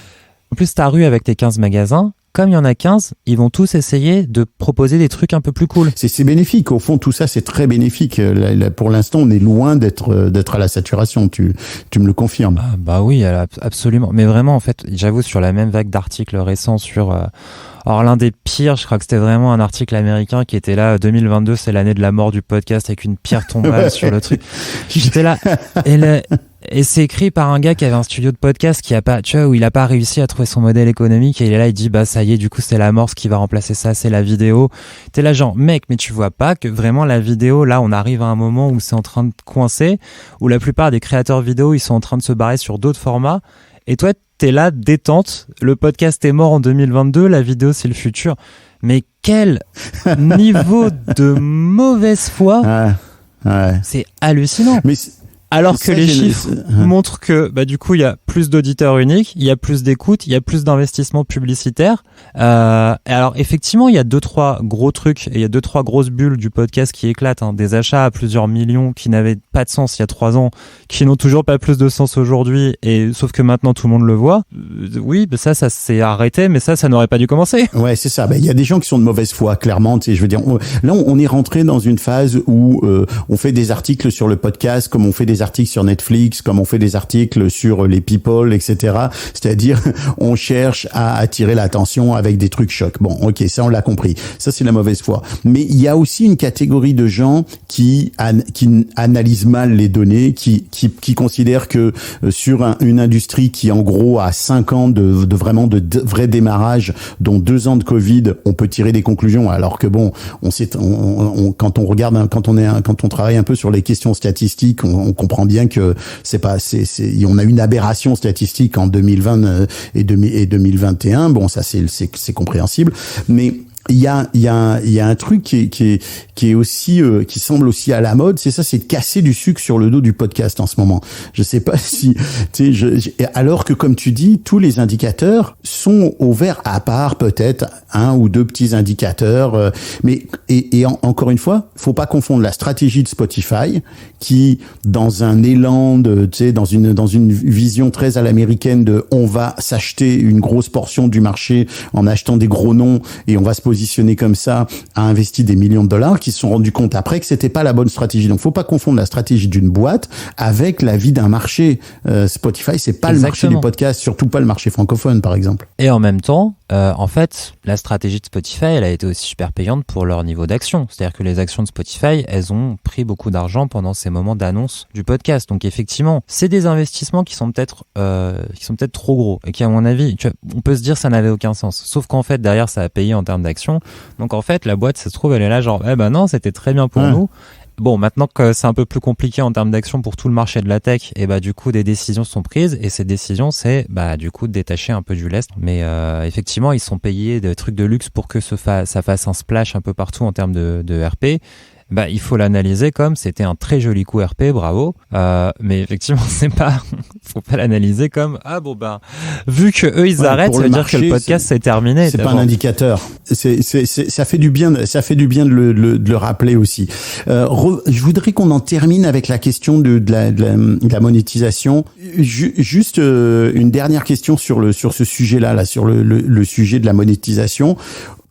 En plus, ta rue avec tes 15 magasins, comme il y en a 15, ils vont tous essayer de proposer des trucs un peu plus cool. C'est bénéfique. Au fond, tout ça, c'est très bénéfique. Là, pour l'instant, on est loin d'être à la saturation. Tu me le confirmes. Ah, bah oui, absolument. Mais vraiment, en fait, j'avoue, sur la même vague d'articles récents sur... Alors l'un des pires, je crois que c'était vraiment un article américain qui était là, 2022, c'est l'année de la mort du podcast, avec une pierre tombale sur le truc. J'étais là, et c'est écrit par un gars qui avait un studio de podcast où il a pas réussi à trouver son modèle économique, et il est là, il dit, bah ça y est, du coup c'est la mort, ce qui va remplacer ça, c'est la vidéo. T'es là genre, mec, mais tu vois pas que vraiment la vidéo, là on arrive à un moment où c'est en train de coincer, où la plupart des créateurs vidéo, ils sont en train de se barrer sur d'autres formats, et toi t'es là, détente, le podcast est mort en 2022, la vidéo c'est le futur. Mais quel niveau de mauvaise foi. Ouais. C'est hallucinant. Mais alors que les chiffres montrent que bah du coup il y a plus d'auditeurs uniques, il y a plus d'écoute, il y a plus d'investissements publicitaires. Alors effectivement il y a 2-3 gros trucs, et il y a 2-3 grosses bulles du podcast qui éclatent, hein, des achats à plusieurs millions qui n'avaient pas de sens il y a 3 ans, qui n'ont toujours pas plus de sens aujourd'hui, et sauf que maintenant tout le monde le voit. Oui, bah ça s'est arrêté, mais ça n'aurait pas dû commencer. Ouais, c'est ça. Il y a des gens qui sont de mauvaise foi, clairement. Tu sais, je veux dire, là on est rentré dans une phase où on fait des articles sur le podcast comme on fait des articles sur Netflix, comme on fait des articles sur les people, etc. C'est-à-dire, on cherche à attirer l'attention avec des trucs chocs. Bon, ok, ça on l'a compris. Ça c'est la mauvaise foi. Mais il y a aussi une catégorie de gens qui analysent mal les données, qui considèrent que sur une industrie qui en gros a 5 ans de vrai démarrage, dont 2 ans de Covid, on peut tirer des conclusions. Alors que bon, quand on regarde, quand on travaille un peu sur les questions statistiques, on comprend bien que on a une aberration statistique en 2020 et 2021. Bon, ça c'est compréhensible, mais il y a un truc qui est aussi qui semble aussi à la mode, c'est de casser du sucre sur le dos du podcast en ce moment. Je sais pas si tu sais, alors que comme tu dis, tous les indicateurs sont au vert, à part peut-être 1 ou 2 petits indicateurs, mais encore une fois, faut pas confondre la stratégie de Spotify qui, dans un élan de, tu sais, dans une vision très à l'américaine de on va s'acheter une grosse portion du marché en achetant des gros noms, et on va se positionné comme ça a investi des millions de dollars, qui se sont rendus compte après que c'était pas la bonne stratégie. Donc, faut pas confondre la stratégie d'une boîte avec la vie d'un marché. Spotify, c'est pas le marché du podcast, surtout pas le marché francophone, par exemple. Et en même temps, en fait, la stratégie de Spotify, elle a été aussi super payante pour leur niveau d'action. C'est-à-dire que les actions de Spotify, elles ont pris beaucoup d'argent pendant ces moments d'annonce du podcast. Donc effectivement, c'est des investissements qui sont peut-être trop gros et qui, à mon avis, on peut se dire ça n'avait aucun sens. Sauf qu'en fait, derrière, ça a payé en termes d'action. Donc en fait, la boîte, ça se trouve, elle est là genre, eh ben non, c'était très bien pour nous. Bon, maintenant que c'est un peu plus compliqué en termes d'action pour tout le marché de la tech, et bah du coup des décisions sont prises, et ces décisions c'est bah du coup de détacher un peu du lest. Mais effectivement, ils sont payés des trucs de luxe pour que ça fasse un splash un peu partout en termes de RP. Bah, il faut l'analyser comme c'était un très joli coup RP, bravo. Mais effectivement, faut pas l'analyser comme vu que eux ils arrêtent, ça veut dire que le podcast c'est terminé. C'est pas un indicateur. Ça fait du bien de le rappeler aussi. Je voudrais qu'on en termine avec la question de la monétisation. Juste une dernière question sur ce sujet-là, sur le sujet de la monétisation.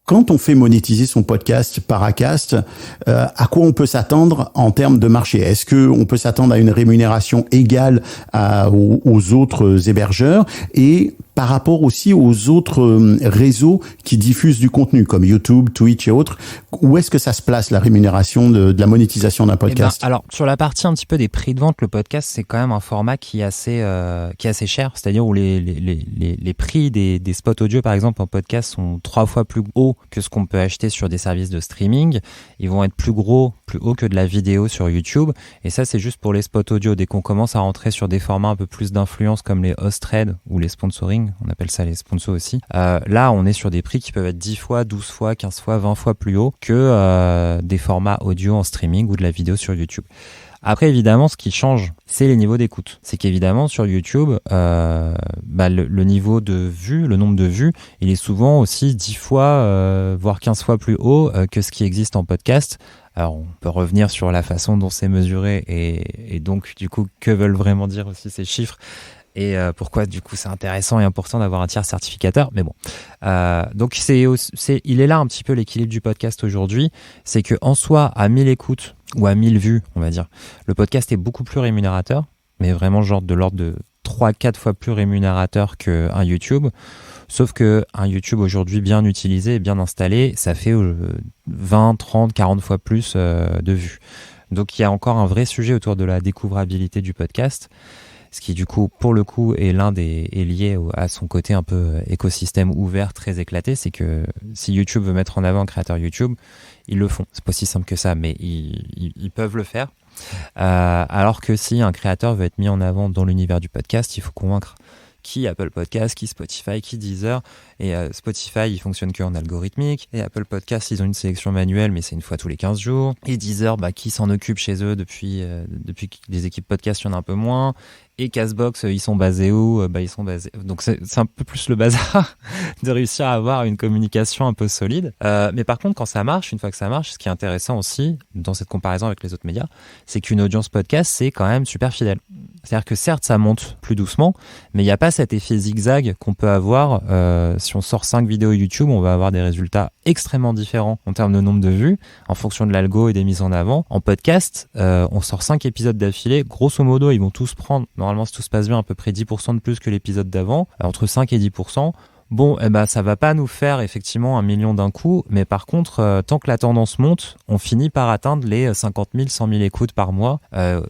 Quand on fait monétiser son podcast par Acast, à quoi on peut s'attendre en termes de marché? Est-ce que on peut s'attendre à une rémunération égale aux autres hébergeurs, et par rapport aussi aux autres réseaux qui diffusent du contenu comme YouTube, Twitch et autres, où est-ce que ça se place la rémunération de la monétisation d'un podcast? Alors sur la partie un petit peu des prix de vente, le podcast c'est quand même un format qui est assez cher, c'est-à-dire où les prix des spots audio par exemple en podcast sont 3 fois plus hauts que ce qu'on peut acheter sur des services de streaming. Ils vont être plus hauts que de la vidéo sur YouTube, et ça c'est juste pour les spots audio. Dès qu'on commence à rentrer sur des formats un peu plus d'influence comme les host threads ou les sponsoring, on appelle ça les sponsors aussi, là on est sur des prix qui peuvent être 10 fois, 12 fois, 15 fois, 20 fois plus haut que des formats audio en streaming ou de la vidéo sur YouTube. Après, évidemment, ce qui change, c'est les niveaux d'écoute. C'est qu'évidemment, sur YouTube, le niveau de vue, le nombre de vues, il est souvent aussi 10 fois, voire 15 fois plus haut que ce qui existe en podcast. Alors, on peut revenir sur la façon dont c'est mesuré et donc, du coup, que veulent vraiment dire aussi ces chiffres, et pourquoi, du coup, c'est intéressant et important d'avoir un tiers certificateur. Mais bon. Donc, il est là un petit peu l'équilibre du podcast aujourd'hui. C'est que en soi, à 1000 écoutes ou à 1000 vues, on va dire, le podcast est beaucoup plus rémunérateur, mais vraiment genre de l'ordre de 3-4 fois plus rémunérateur qu'un YouTube. Sauf que un YouTube aujourd'hui bien utilisé et bien installé, ça fait 20, 30, 40 fois plus de vues. Donc, il y a encore un vrai sujet autour de la découvrabilité du podcast. Ce qui, du coup, pour le coup, est lié à son côté un peu écosystème ouvert, très éclaté. C'est que si YouTube veut mettre en avant un créateur YouTube, ils le font. C'est pas aussi simple que ça, mais ils peuvent le faire. Alors que si un créateur veut être mis en avant dans l'univers du podcast, il faut convaincre qui Apple Podcast, qui Spotify, qui Deezer. Et Spotify, il fonctionne que en algorithmique. Et Apple Podcast, ils ont une sélection manuelle, mais c'est une fois tous les 15 jours. Et Deezer, qui s'en occupe chez eux depuis que les équipes podcast, il y en a un peu moins. Et Castbox, ils sont basés où? Ils sont basés. Donc c'est un peu plus le bazar de réussir à avoir une communication un peu solide. Mais par contre, quand ça marche, une fois que ça marche, ce qui est intéressant aussi dans cette comparaison avec les autres médias, c'est qu'une audience podcast, c'est quand même super fidèle. C'est-à-dire que certes, ça monte plus doucement, mais il n'y a pas cet effet zigzag qu'on peut avoir. Si on sort 5 vidéos YouTube, on va avoir des résultats extrêmement différents en termes de nombre de vues, en fonction de l'algo et des mises en avant. En podcast, on sort 5 épisodes d'affilée. Grosso modo, ils vont tous prendre, normalement si tout se passe bien, à peu près 10% de plus que l'épisode d'avant, entre 5 et 10%. Bon, ça va pas nous faire effectivement 1 million d'un coup, mais par contre, tant que la tendance monte, on finit par atteindre les 50 000, 100 000 écoutes par mois,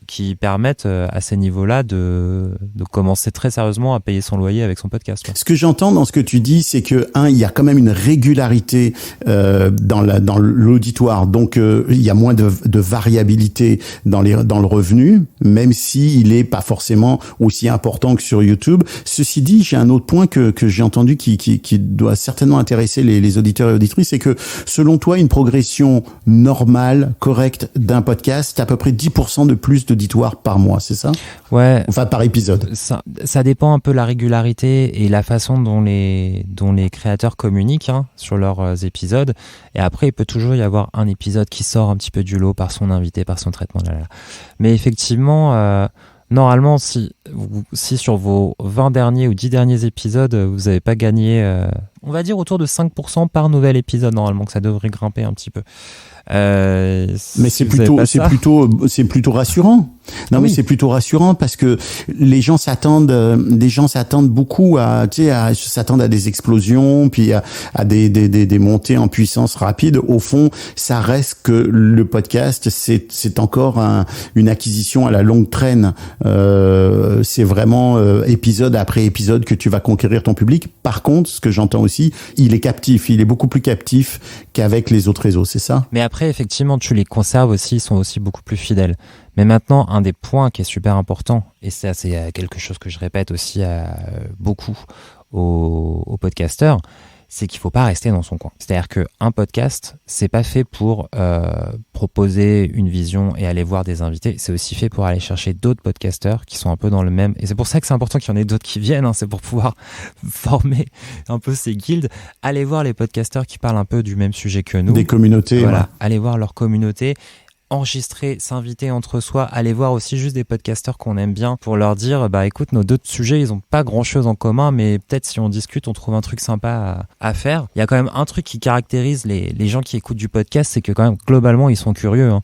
qui permettent à ces niveaux-là de commencer très sérieusement à payer son loyer avec son podcast, quoi. Ce que j'entends dans ce que tu dis, c'est que il y a quand même une régularité dans l'auditoire, donc il y a moins de variabilité dans le revenu, même si il est pas forcément aussi important que sur YouTube. Ceci dit, j'ai un autre point que j'ai entendu qui doit certainement intéresser les auditeurs et auditrices, c'est que selon toi, une progression normale, correcte d'un podcast, c'est à peu près 10% de plus d'auditoire par mois, c'est ça? Ouais. Enfin, par épisode. Ça dépend un peu de la régularité et la façon dont les créateurs communiquent sur leurs épisodes. Et après, il peut toujours y avoir un épisode qui sort un petit peu du lot par son invité, par son traitement. Mais effectivement, normalement, si sur vos 20 derniers ou 10 derniers épisodes, vous n'avez pas gagné on va dire autour de 5% par nouvel épisode normalement que ça devrait grimper un petit peu. Mais si c'est vous savez c'est plutôt rassurant. Non, Oui. mais c'est plutôt rassurant parce que les gens s'attendent beaucoup s'attendent à des explosions, puis à des montées en puissance rapides. Au fond, ça reste que le podcast, c'est encore une acquisition à la longue traîne. C'est vraiment épisode après épisode que tu vas conquérir ton public. Par contre, ce que j'entends aussi, il est beaucoup plus captif qu'avec les autres réseaux, c'est ça? Mais après, effectivement, tu les conserves aussi, ils sont aussi beaucoup plus fidèles. Mais maintenant, un des points qui est super important, et ça c'est quelque chose que je répète aussi beaucoup aux podcasteurs, c'est qu'il faut pas rester dans son coin. C'est-à-dire qu'un podcast, c'est pas fait pour proposer une vision et aller voir des invités, c'est aussi fait pour aller chercher d'autres podcasteurs qui sont un peu dans le même... Et c'est pour ça que c'est important qu'il y en ait d'autres qui viennent, c'est pour pouvoir former un peu ces guildes. Aller voir les podcasteurs qui parlent un peu du même sujet que nous. Des communautés. Voilà, Ouais. aller voir leur communauté, enregistrer, s'inviter entre soi, aller voir aussi juste des podcasteurs qu'on aime bien pour leur dire bah écoute, nos deux sujets ils ont pas grand chose en commun, mais peut-être si on discute on trouve un truc sympa à faire. Il y a quand même un truc qui caractérise les gens qui écoutent du podcast, c'est que quand même globalement ils sont curieux, hein.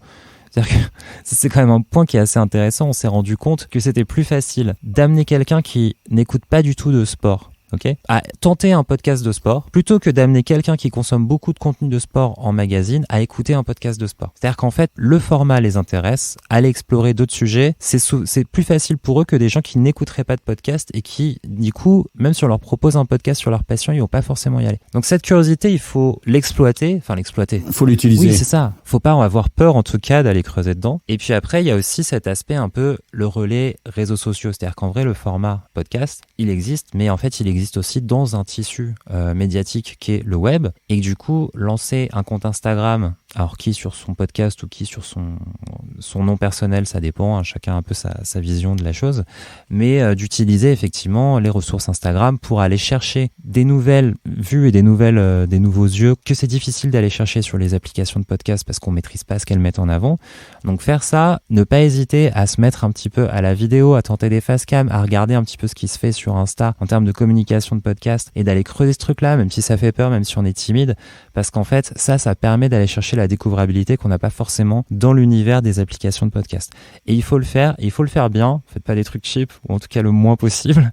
C'est-à-dire que c'est quand même un point qui est assez intéressant. On s'est rendu compte que c'était plus facile d'amener quelqu'un qui n'écoute pas du tout de sport, à tenter un podcast de sport plutôt que d'amener quelqu'un qui consomme beaucoup de contenu de sport en magazine à écouter un podcast de sport. C'est-à-dire qu'en fait, le format les intéresse, aller explorer d'autres sujets, c'est plus facile pour eux que des gens qui n'écouteraient pas de podcast et qui, du coup, même si on leur propose un podcast sur leur passion, ils vont pas forcément y aller. Donc cette curiosité, il faut l'exploiter. Faut l'utiliser. Oui, c'est ça. Faut pas avoir peur, en tout cas, d'aller creuser dedans. Et puis après, il y a aussi cet aspect un peu le relais réseaux sociaux. C'est-à-dire qu'en vrai, le format podcast, il existe, mais en fait, il existe aussi dans un tissu médiatique qui est le web. Et que du coup, lancer un compte Instagram, alors qui sur son podcast ou qui sur son nom personnel, ça dépend, hein, chacun a un peu sa vision de la chose, mais d'utiliser effectivement les ressources Instagram pour aller chercher des nouvelles vues et des nouveaux yeux que c'est difficile d'aller chercher sur les applications de podcast parce qu'on maîtrise pas ce qu'elles mettent en avant. Donc faire ça, ne pas hésiter à se mettre un petit peu à la vidéo, à tenter des face cam, à regarder un petit peu ce qui se fait sur Insta en termes de communication de podcast et d'aller creuser ce truc-là, même si ça fait peur, même si on est timide, parce qu'en fait ça permet d'aller chercher la découvrabilité qu'on n'a pas forcément dans l'univers des applications de podcast. Et il faut le faire bien, faites pas des trucs cheap, ou en tout cas le moins possible,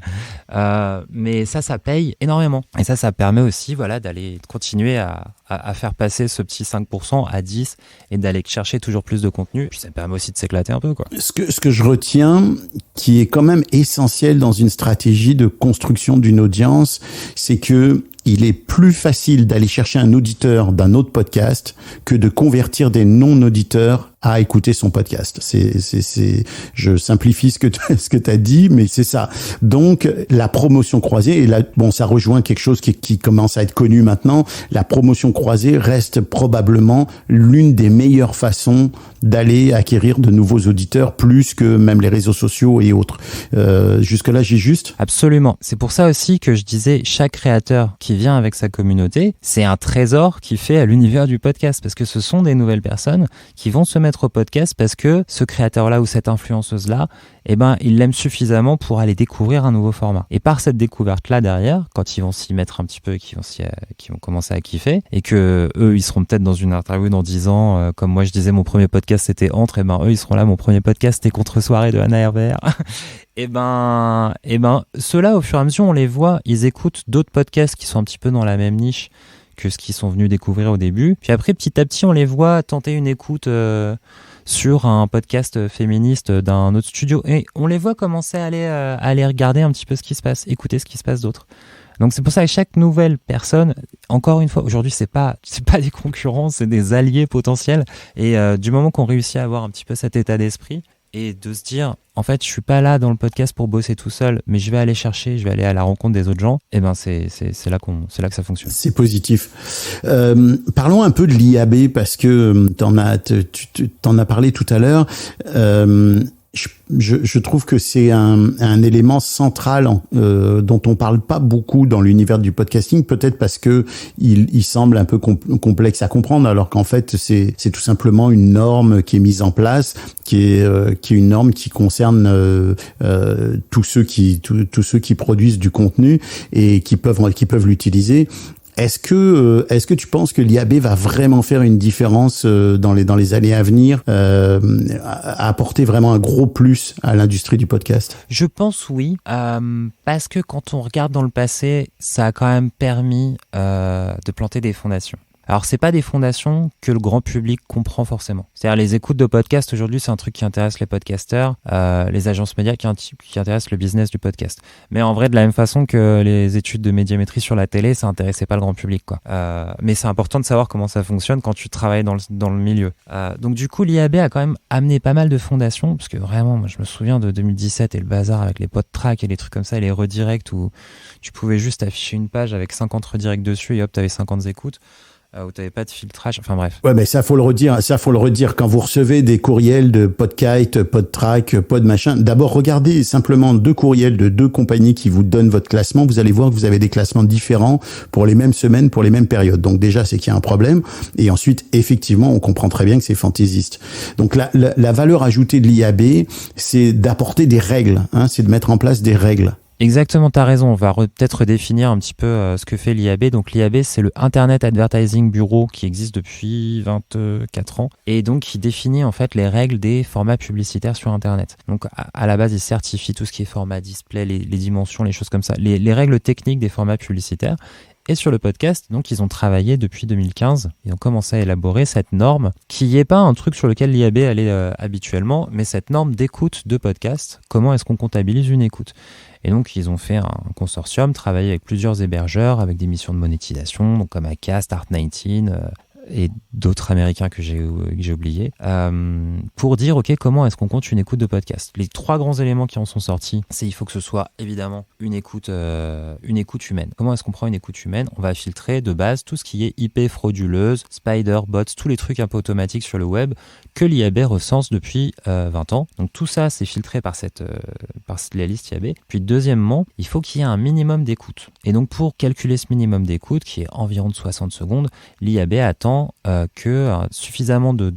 mais ça paye énormément. Et ça permet aussi d'aller continuer à faire passer ce petit 5% à 10 et d'aller chercher toujours plus de contenu. Puis ça permet aussi de s'éclater un peu, quoi. Ce que je retiens, qui est quand même essentiel dans une stratégie de construction d'une audience, c'est que il est plus facile d'aller chercher un auditeur d'un autre podcast que de convertir des non-auditeurs à écouter son podcast. Je simplifie ce que t'as dit, mais c'est ça. Donc, la promotion croisée, et là, bon, ça rejoint quelque chose qui commence à être connu maintenant. La promotion croisée reste probablement l'une des meilleures façons d'aller acquérir de nouveaux auditeurs, plus que même les réseaux sociaux et autres. Jusque-là, j'ai juste? Absolument. C'est pour ça aussi que je disais, chaque créateur qui vient avec sa communauté, c'est un trésor qui fait à l'univers du podcast, parce que ce sont des nouvelles personnes qui vont se mettre au podcast parce que ce créateur-là ou cette influenceuse-là, il l'aime suffisamment pour aller découvrir un nouveau format. Et par cette découverte-là derrière, quand ils vont s'y mettre un petit peu, qui vont commencer à kiffer, et que eux, ils seront peut-être dans une interview dans 10 ans, comme moi je disais, mon premier podcast c'était Entre, eux, ils seront là, mon premier podcast c'était Contre-soirée de Anna Herbert. Ceux-là, au fur et à mesure, on les voit, ils écoutent d'autres podcasts qui sont un petit peu dans la même niche que ce qu'ils sont venus découvrir au début. Puis après, petit à petit, on les voit tenter une écoute sur un podcast féministe d'un autre studio. Et on les voit commencer à aller regarder un petit peu ce qui se passe, écouter ce qui se passe d'autre. Donc c'est pour ça que chaque nouvelle personne, encore une fois, aujourd'hui c'est pas des concurrents, c'est des alliés potentiels. Et du moment qu'on réussit à avoir un petit peu cet état d'esprit, et de se dire, en fait, je suis pas là dans le podcast pour bosser tout seul, mais je vais aller à la rencontre des autres gens, c'est là que ça fonctionne. C'est positif. Parlons un peu de l'IAB parce que t'en as parlé tout à l'heure. je trouve que c'est un élément central dont on parle pas beaucoup dans l'univers du podcasting, peut-être parce que il semble un peu complexe à comprendre, alors qu'en fait c'est tout simplement une norme qui est mise en place, qui est une norme qui concerne tous ceux qui produisent du contenu et qui peuvent l'utiliser. Est-ce que tu penses que l'IAB va vraiment faire une différence dans les années à venir, apporter vraiment un gros plus à l'industrie du podcast? Je pense oui, parce que quand on regarde dans le passé, ça a quand même permis de planter des fondations. Alors, c'est pas des fondations que le grand public comprend forcément. C'est-à-dire, les écoutes de podcasts, aujourd'hui, c'est un truc qui intéresse les podcasteurs, les agences médias qui intéressent le business du podcast. Mais en vrai, de la même façon que les études de médiamétrie sur la télé, ça intéressait pas le grand public, quoi. Mais c'est important de savoir comment ça fonctionne quand tu travailles dans le milieu. Donc, du coup, l'IAB a quand même amené pas mal de fondations, parce que vraiment, moi, je me souviens de 2017 et le bazar avec les podtracks et les trucs comme ça, et les redirects où tu pouvais juste afficher une page avec 50 redirects dessus et hop, t'avais 50 écoutes. Où t'avais pas de filtrage, enfin bref. Ouais, mais ça faut le redire quand vous recevez des courriels de Podkite, Podtrack, Podmachin. D'abord, regardez simplement 2 courriels de 2 compagnies qui vous donnent votre classement. Vous allez voir que vous avez des classements différents pour les mêmes semaines, pour les mêmes périodes. Donc déjà, c'est qu'il y a un problème. Et ensuite, effectivement, on comprend très bien que c'est fantaisiste. Donc la valeur ajoutée de l'IAB, c'est d'apporter des règles, hein, c'est de mettre en place des règles. Exactement, t'as raison. On va peut-être redéfinir un petit peu ce que fait l'IAB. Donc l'IAB, c'est le Internet Advertising Bureau qui existe depuis 24 ans et donc qui définit en fait les règles des formats publicitaires sur Internet. Donc à la base, il certifie tout ce qui est format display, les dimensions, les choses comme ça, les règles techniques des formats publicitaires. Et sur le podcast, donc ils ont travaillé depuis 2015, ils ont commencé à élaborer cette norme qui n'est pas un truc sur lequel l'IAB allait habituellement, mais cette norme d'écoute de podcast, comment est-ce qu'on comptabilise une écoute. Et donc ils ont fait un consortium, travaillé avec plusieurs hébergeurs, avec des missions de monétisation, donc comme Acast, Art19 et d'autres américains que j'ai oubliés, pour dire ok, comment est-ce qu'on compte une écoute de podcast. Les 3 grands éléments qui en sont sortis, c'est il faut que ce soit évidemment une écoute humaine. Comment est-ce qu'on prend une écoute humaine? On va filtrer de base tout ce qui est IP frauduleuse, spider, bots, tous les trucs un peu automatiques sur le web que l'IAB recense depuis 20 ans. Donc tout ça, c'est filtré par la liste IAB. Puis deuxièmement, il faut qu'il y ait un minimum d'écoute. Et donc pour calculer ce minimum d'écoute, qui est environ de 60 secondes, l'IAB attend que suffisamment de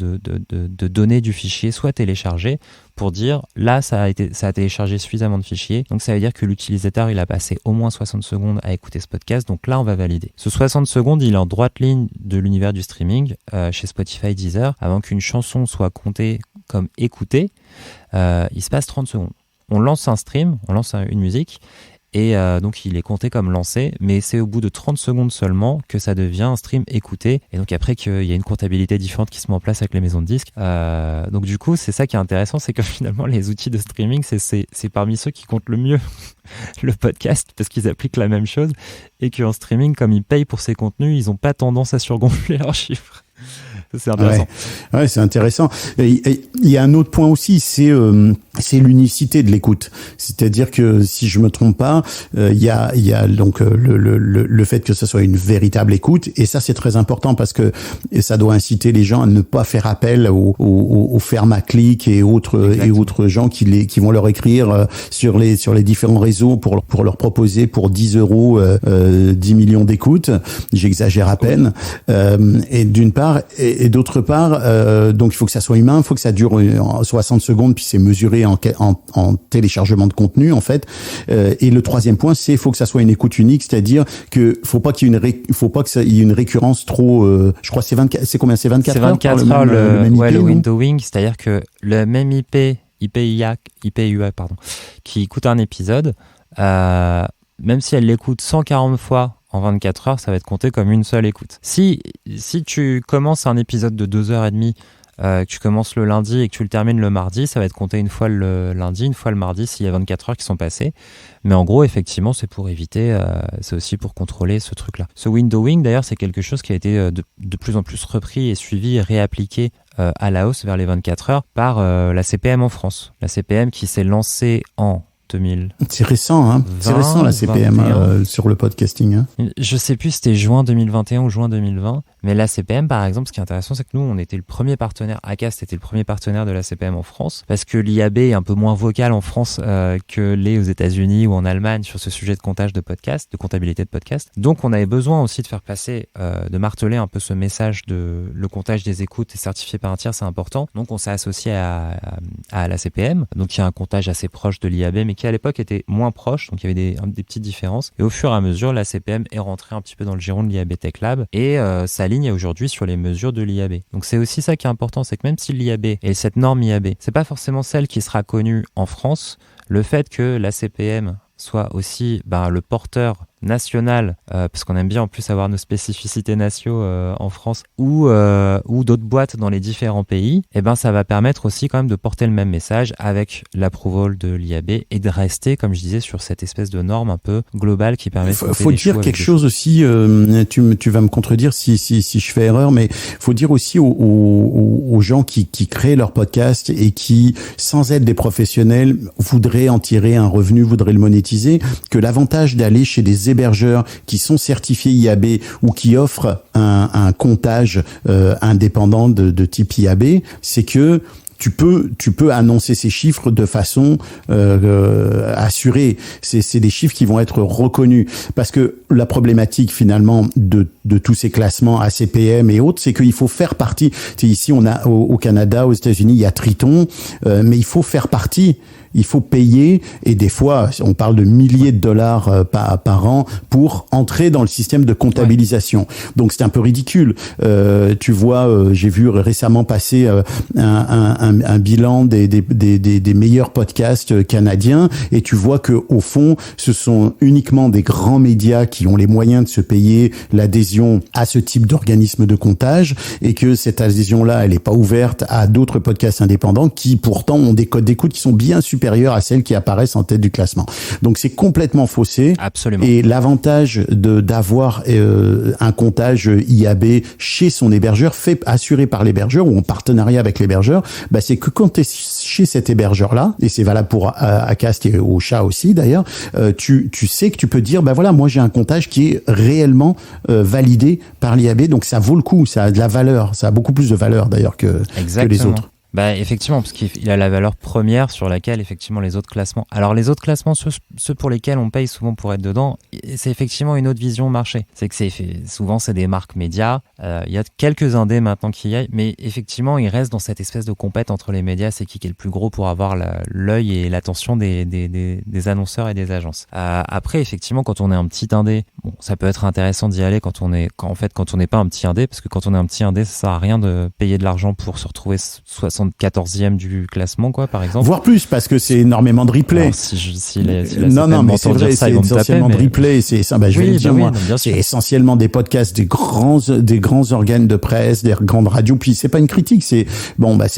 données du fichier soient téléchargées pour dire là ça a téléchargé suffisamment de fichiers, donc ça veut dire que l'utilisateur il a passé au moins 60 secondes à écouter ce podcast, donc là on va valider. Ce 60 secondes il est en droite ligne de l'univers du streaming chez Spotify, Deezer. Avant qu'une chanson soit comptée comme écoutée, il se passe 30 secondes. On lance un stream, on lance une musique et donc il est compté comme lancé, mais c'est au bout de 30 secondes seulement que ça devient un stream écouté, et donc après qu'il y a une comptabilité différente qui se met en place avec les maisons de disques. Donc du coup c'est ça qui est intéressant, c'est que finalement les outils de streaming c'est parmi ceux qui comptent le mieux le podcast, parce qu'ils appliquent la même chose, et qu'en streaming, comme ils payent pour ces contenus, ils n'ont pas tendance à surgonfler leurs chiffres. C'est intéressant. Ouais, c'est intéressant. Il y a un autre point aussi, c'est l'unicité de l'écoute. C'est-à-dire que si je me trompe pas, il y a donc le fait que ce soit une véritable écoute, et ça c'est très important parce que ça doit inciter les gens à ne pas faire appel aux fermes à clics et autres gens qui vont leur écrire sur les différents réseaux pour leur proposer pour 10 euros 10 millions d'écoutes. J'exagère à peine. Et d'une part, et d'autre part, donc il faut que ça soit humain, il faut que ça dure 60 secondes, puis c'est mesuré en téléchargement de contenu en fait. Et le troisième point, c'est il faut que ça soit une écoute unique, c'est-à-dire que faut pas qu'il y ait une récurrence trop. Je crois que c'est 24. C'est combien? C'est 24 heures. C'est 24 heures le windowing, c'est-à-dire que le même IPUA qui écoute un épisode, même si elle l'écoute 140 fois en 24 heures, ça va être compté comme une seule écoute. Si tu commences un épisode de 2h30, que tu commences le lundi et que tu le termines le mardi, ça va être compté une fois le lundi, une fois le mardi, s'il y a 24 heures qui sont passées. Mais en gros, effectivement, c'est pour éviter, c'est aussi pour contrôler ce truc-là. Ce windowing, d'ailleurs, c'est quelque chose qui a été de plus en plus repris et suivi et réappliqué à la hausse vers les 24 heures par la CPM en France. La CPM qui s'est lancée en 2000. C'est récent, hein. C'est récent la CPM sur le podcasting. Hein. Je sais plus si c'était juin 2021 ou juin 2020, mais la CPM par exemple, ce qui est intéressant, c'est que nous on était le premier partenaire, Acast était le premier partenaire de la CPM en France, parce que l'IAB est un peu moins vocal en France que les aux États-Unis ou en Allemagne sur ce sujet de comptage de podcast, de comptabilité de podcast. Donc on avait besoin aussi de faire passer, de marteler un peu ce message de le comptage des écoutes est certifié par un tiers, c'est important. Donc on s'est associé à la CPM, donc il y a un comptage assez proche de l'IAB, mais qui à l'époque était moins proche, donc il y avait des petites différences. Et au fur et à mesure, la CPM est rentrée un petit peu dans le giron de l'IAB Tech Lab et s'aligne aujourd'hui sur les mesures de l'IAB. Donc c'est aussi ça qui est important, c'est que même si l'IAB et cette norme IAB, c'est pas forcément celle qui sera connue en France, le fait que la CPM soit aussi le porteur national, parce qu'on aime bien en plus avoir nos spécificités nationaux en France ou d'autres boîtes dans les différents pays, et ça va permettre aussi quand même de porter le même message avec l'approval de l'IAB et de rester, comme je disais, sur cette espèce de norme un peu globale qui permet de faut dire quelque chose aussi, tu vas me contredire si je fais erreur, mais faut dire aussi aux gens qui créent leur podcast et qui, sans être des professionnels, voudraient en tirer un revenu, voudraient le monétiser, que l'avantage d'aller chez des hébergeurs qui sont certifiés IAB ou qui offrent un comptage indépendant de type IAB, c'est que tu peux annoncer ces chiffres de façon assurée. C'est des chiffres qui vont être reconnus, parce que la problématique finalement de tous ces classements ACPM et autres, c'est qu'il faut faire partie. Ici on a au Canada, aux États-Unis, il y a Triton, mais il faut faire partie. Il faut payer, et des fois, on parle de milliers de dollars par an pour entrer dans le système de comptabilisation. Ouais. Donc c'est un peu ridicule. Tu vois, j'ai vu récemment passer un bilan des meilleurs podcasts canadiens, et tu vois que au fond, ce sont uniquement des grands médias qui ont les moyens de se payer l'adhésion à ce type d'organisme de comptage, et que cette adhésion-là, elle n'est pas ouverte à d'autres podcasts indépendants qui pourtant ont des codes d'écoute qui sont bien supérieurs à celles qui apparaissent en tête du classement. Donc c'est complètement faussé. Absolument. Et l'avantage d'avoir un comptage IAB chez son hébergeur, assuré par l'hébergeur ou en partenariat avec l'hébergeur, c'est que quand tu es chez cet hébergeur-là, et c'est valable pour Acast et Ocha aussi d'ailleurs, tu sais que tu peux dire, voilà, moi j'ai un comptage qui est réellement validé par l'IAB, donc ça vaut le coup, ça a de la valeur, ça a beaucoup plus de valeur d'ailleurs que les autres. Effectivement, parce qu'il a la valeur première sur laquelle effectivement les autres classements. Alors les autres classements, ceux pour lesquels on paye souvent pour être dedans, c'est effectivement une autre vision marché. C'est que souvent c'est des marques médias. Il y a quelques indés maintenant qui y aillent, mais effectivement ils restent dans cette espèce de compète entre les médias. C'est qui est le plus gros pour avoir l'œil et l'attention des annonceurs et des agences. Après effectivement quand on est un petit indé, ça peut être intéressant d'y aller quand on n'est pas un petit indé, parce que quand on est un petit indé, ça sert à rien de payer de l'argent pour se retrouver 74e du classement, quoi, par exemple. Voire plus, parce que c'est énormément de replay. Alors, non, mais c'est vrai, c'est essentiellement de replay. C'est ça, je vais le dire, moi. C'est essentiellement des podcasts, des grands organes de presse, des grandes radios. Puis c'est pas une critique, c'est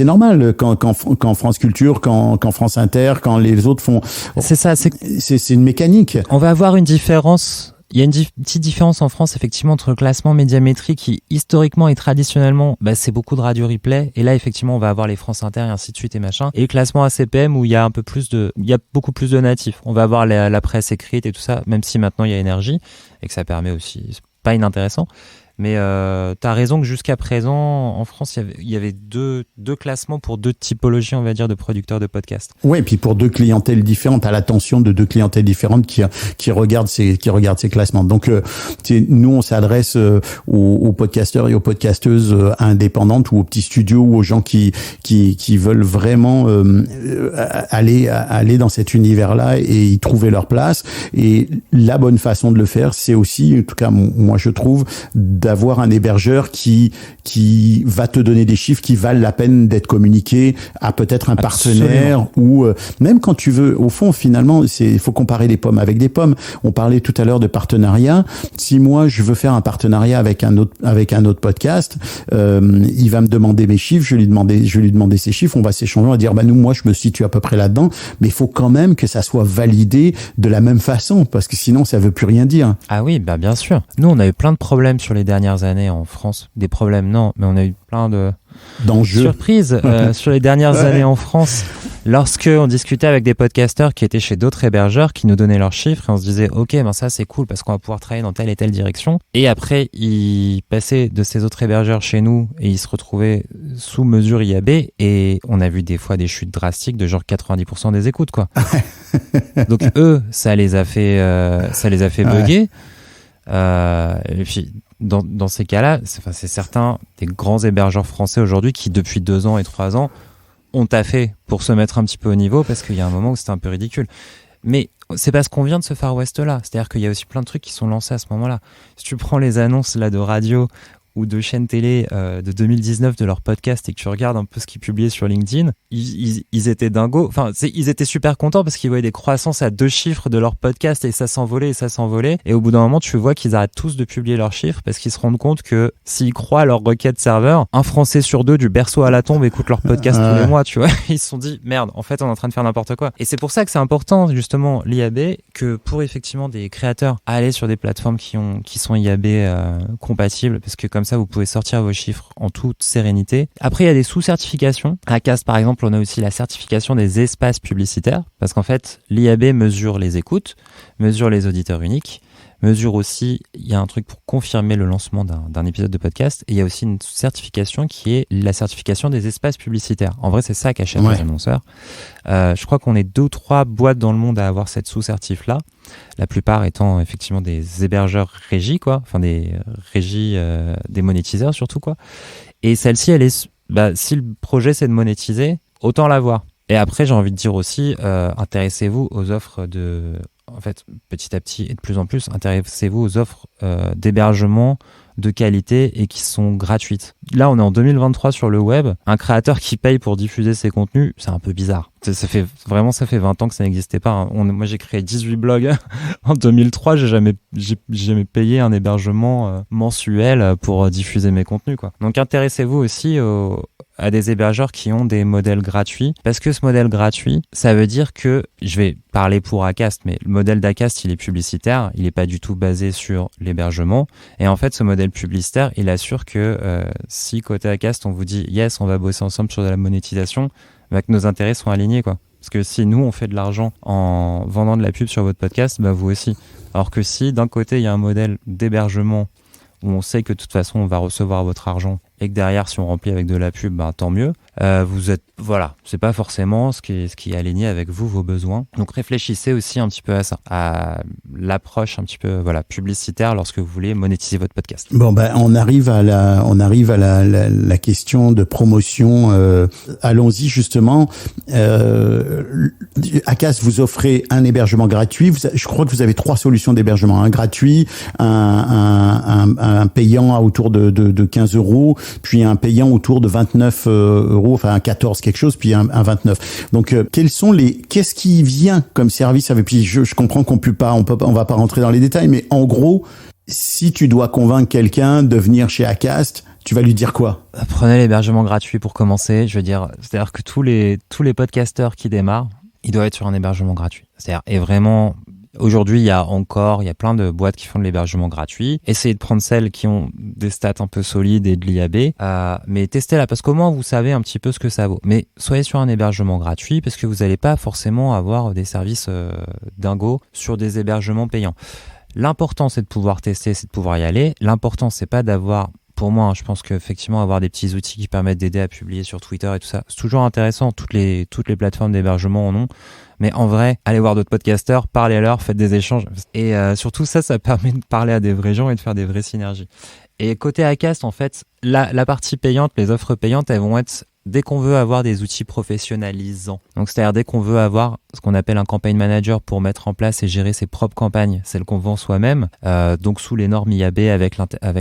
normal quand France Culture, quand France Inter, quand les autres font. C'est ça, c'est une mécanique. On va avoir une différence. Il y a une petite différence en France, effectivement, entre le classement médiamétrique qui, historiquement et traditionnellement, c'est beaucoup de radio replay. Et là, effectivement, on va avoir les France Inter et ainsi de suite et machin. Et le classement ACPM où il y a beaucoup plus de natifs. On va avoir la presse écrite et tout ça, même si maintenant il y a énergie et que ça permet aussi, c'est pas inintéressant. Mais t'as raison que jusqu'à présent, en France, il y avait deux classements pour deux typologies, on va dire, de producteurs de podcasts. Oui, et puis pour deux clientèles différentes, à l'attention de deux clientèles différentes qui regardent ces classements. Donc, nous, on s'adresse aux podcasteurs et aux podcasteuses indépendantes ou aux petits studios ou aux gens qui veulent vraiment aller dans cet univers-là et y trouver leur place. Et la bonne façon de le faire, c'est aussi, en tout cas, moi, je trouve, d'avoir un hébergeur qui va te donner des chiffres qui valent la peine d'être communiqués à peut-être un partenaire. Ou même quand tu veux, au fond, finalement, il faut comparer les pommes avec des pommes. On parlait tout à l'heure de partenariat. Si moi je veux faire un partenariat avec un autre podcast, il va me demander mes chiffres, je vais lui demander ses chiffres, on va s'échanger, on va dire moi je me situe à peu près là-dedans, mais il faut quand même que ça soit validé de la même façon, parce que sinon ça veut plus rien dire. Ah oui, bien sûr. Nous on a eu plein de problèmes sur les dernières années en France. Des problèmes non, mais on a eu plein d'enjeux, surprises sur les dernières années en France. Lorsque on discutait avec des podcasteurs qui étaient chez d'autres hébergeurs, qui nous donnaient leurs chiffres, et on se disait, ok, ben ça c'est cool parce qu'on va pouvoir travailler dans telle et telle direction. Et après, ils passaient de ces autres hébergeurs chez nous et ils se retrouvaient sous mesure IAB, et on a vu des fois des chutes drastiques de genre 90% des écoutes, quoi. Donc eux, ça les a fait bugger. Et puis dans ces cas-là, c'est certains des grands hébergeurs français aujourd'hui qui depuis 2 ans et 3 ans ont taffé pour se mettre un petit peu au niveau, parce qu'il y a un moment où c'était un peu ridicule. Mais c'est parce qu'on vient de ce Far West-là. C'est-à-dire qu'il y a aussi plein de trucs qui sont lancés à ce moment-là. Si tu prends les annonces là de radio ou de chaînes télé de 2019 de leur podcast et que tu regardes un peu ce qu'ils publiaient sur LinkedIn, ils étaient dingos. Enfin, ils étaient super contents parce qu'ils voyaient des croissances à 2 chiffres de leur podcast, et ça s'envolait et ça s'envolait. Et au bout d'un moment, tu vois qu'ils arrêtent tous de publier leurs chiffres parce qu'ils se rendent compte que s'ils croient à leur requête serveur, un Français sur 2 du berceau à la tombe écoute leur podcast tous les mois, tu vois. Ils se sont dit, merde, en fait, on est en train de faire n'importe quoi. Et c'est pour ça que c'est important, justement, l'IAB, que pour effectivement des créateurs, aller sur des plateformes qui sont IAB compatibles, parce que comme ça, vous pouvez sortir vos chiffres en toute sérénité. Après, il y a des sous-certifications. À Acast, par exemple, on a aussi la certification des espaces publicitaires, parce qu'en fait, l'IAB mesure les écoutes, mesure les auditeurs uniques, mesure aussi, il y a un truc pour confirmer le lancement d'un épisode de podcast, et il y a aussi une certification qui est la certification des espaces publicitaires. En vrai, c'est ça qu'achètent les annonceurs. Je crois qu'on est 2 ou 3 boîtes dans le monde à avoir cette sous-certif-là, la plupart étant effectivement des hébergeurs régies, quoi, enfin des régies, des monétiseurs surtout, quoi. Et celle-ci, elle est, si le projet c'est de monétiser, autant l'avoir. Et après, j'ai envie de dire aussi, intéressez-vous aux offres en fait, petit à petit et de plus en plus, intéressez-vous aux offres d'hébergement de qualité et qui sont gratuites. Là, on est en 2023 sur le web. Un créateur qui paye pour diffuser ses contenus, c'est un peu bizarre. Ça fait 20 ans que ça n'existait pas. Moi, j'ai créé 18 blogs en 2003. J'ai jamais payé un hébergement mensuel pour diffuser mes contenus, quoi. Donc, intéressez-vous aussi à des hébergeurs qui ont des modèles gratuits, parce que ce modèle gratuit, ça veut dire que, je vais parler pour Acast, mais le modèle d'Acast, il est publicitaire, il n'est pas du tout basé sur l'hébergement, et en fait, ce modèle publicitaire, il assure que si côté Acast, on vous dit « yes, on va bosser ensemble sur de la monétisation », que nos intérêts sont alignés, quoi. Parce que si nous, on fait de l'argent en vendant de la pub sur votre podcast, vous aussi. Alors que si, d'un côté, il y a un modèle d'hébergement où on sait que de toute façon, on va recevoir votre argent, et que derrière, si on remplit avec de la pub, tant mieux. Vous êtes, voilà, c'est pas forcément ce qui est aligné avec vous, vos besoins. Donc réfléchissez aussi un petit peu à ça, à l'approche un petit peu, publicitaire lorsque vous voulez monétiser votre podcast. Bon, on arrive à la question de promotion. Allons-y justement. Acast, vous offrez un hébergement gratuit. Je crois que vous avez 3 solutions d'hébergement: un gratuit, un payant à autour de 15 euros, puis un payant autour de 29 euros, enfin un 14 quelque chose, puis un 29. Donc qu'est-ce qui vient comme service avec, puis je comprends qu'on va pas rentrer dans les détails, mais en gros, si tu dois convaincre quelqu'un de venir chez Acast, tu vas lui dire quoi? Prenez l'hébergement gratuit pour commencer. Je veux dire, c'est-à-dire que tous les podcasteurs qui démarrent, ils doivent être sur un hébergement gratuit. C'est-à-dire, et vraiment, aujourd'hui, il y a plein de boîtes qui font de l'hébergement gratuit. Essayez de prendre celles qui ont des stats un peu solides et de l'IAB, mais testez-la, parce qu'au moins vous savez un petit peu ce que ça vaut. Mais soyez sur un hébergement gratuit, parce que vous n'allez pas forcément avoir des services dingos sur des hébergements payants. L'important, c'est de pouvoir tester, c'est de pouvoir y aller. L'important, c'est pas d'avoir... Pour moi, je pense qu'effectivement, avoir des petits outils qui permettent d'aider à publier sur Twitter et tout ça, c'est toujours intéressant. Toutes les plateformes d'hébergement en ont. Mais en vrai, allez voir d'autres podcasteurs, parlez-leur, faites des échanges. Et surtout, ça permet de parler à des vrais gens et de faire des vraies synergies. Et côté Acast, en fait, la partie payante, les offres payantes, elles vont être dès qu'on veut avoir des outils professionnalisants. Donc, c'est-à-dire dès qu'on veut avoir ce qu'on appelle un campaign manager pour mettre en place et gérer ses propres campagnes, celles qu'on vend soi-même, donc sous les normes IAB avec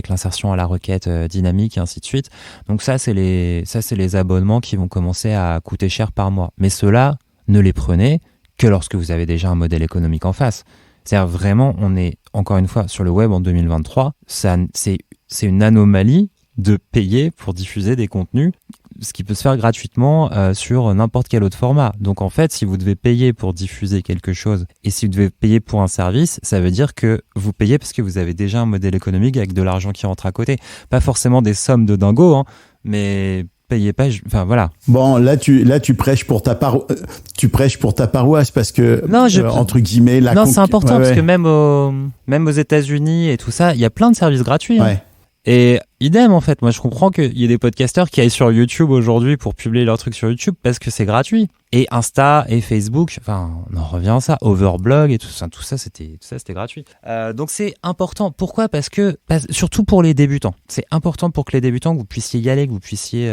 l'insertion à la requête dynamique et ainsi de suite. Donc ça, c'est les abonnements qui vont commencer à coûter cher par mois. Mais ceux-là, ne les prenez que lorsque vous avez déjà un modèle économique en face. C'est-à-dire vraiment, on est encore une fois sur le web en 2023, c'est une anomalie de payer pour diffuser des contenus, ce qui peut se faire gratuitement sur n'importe quel autre format. Donc en fait, si vous devez payer pour diffuser quelque chose et si vous devez payer pour un service, ça veut dire que vous payez parce que vous avez déjà un modèle économique avec de l'argent qui rentre à côté. Pas forcément des sommes de dingo, mais payez pas. Enfin voilà. Bon, là tu prêches pour ta paroisse parce que Non, entre guillemets non, c'est important parce que même aux États-Unis et tout ça, il y a plein de services gratuits. Ouais. Et idem en fait, moi je comprends qu'il y ait des podcasteurs qui aillent sur YouTube aujourd'hui pour publier leurs trucs sur YouTube parce que c'est gratuit. Et Insta et Facebook, enfin on en revient à ça, Overblog et tout ça c'était gratuit. Donc c'est important. Pourquoi ? Parce que surtout pour les débutants, c'est important pour que les débutants que vous puissiez y aller, que vous puissiez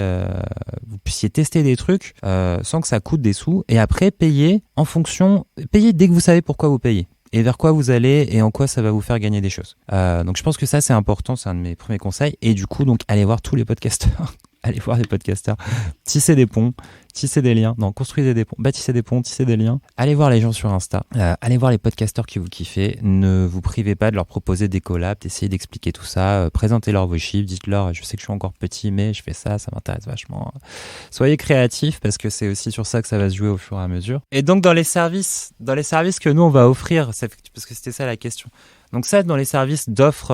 tester des trucs sans que ça coûte des sous et après payer dès que vous savez pourquoi vous payez. Et vers quoi vous allez et en quoi ça va vous faire gagner des choses. Donc je pense que ça c'est important, c'est un de mes premiers conseils. Et du coup donc allez voir tous les podcasteurs, allez voir les podcasteurs, tissez des ponts, tissez des liens, construisez des ponts, bâtissez des ponts, tissez des liens. Allez voir les gens sur Insta, allez voir les podcasteurs qui vous kiffez. Ne vous privez pas de leur proposer des collabs, d'essayer d'expliquer tout ça, présentez-leur vos chiffres, dites-leur je sais que je suis encore petit mais je fais ça m'intéresse vachement. Soyez créatifs parce que c'est aussi sur ça que ça va se jouer au fur et à mesure. Et donc dans les services que nous on va offrir, parce que c'était ça la question. Donc ça dans les services d'offres,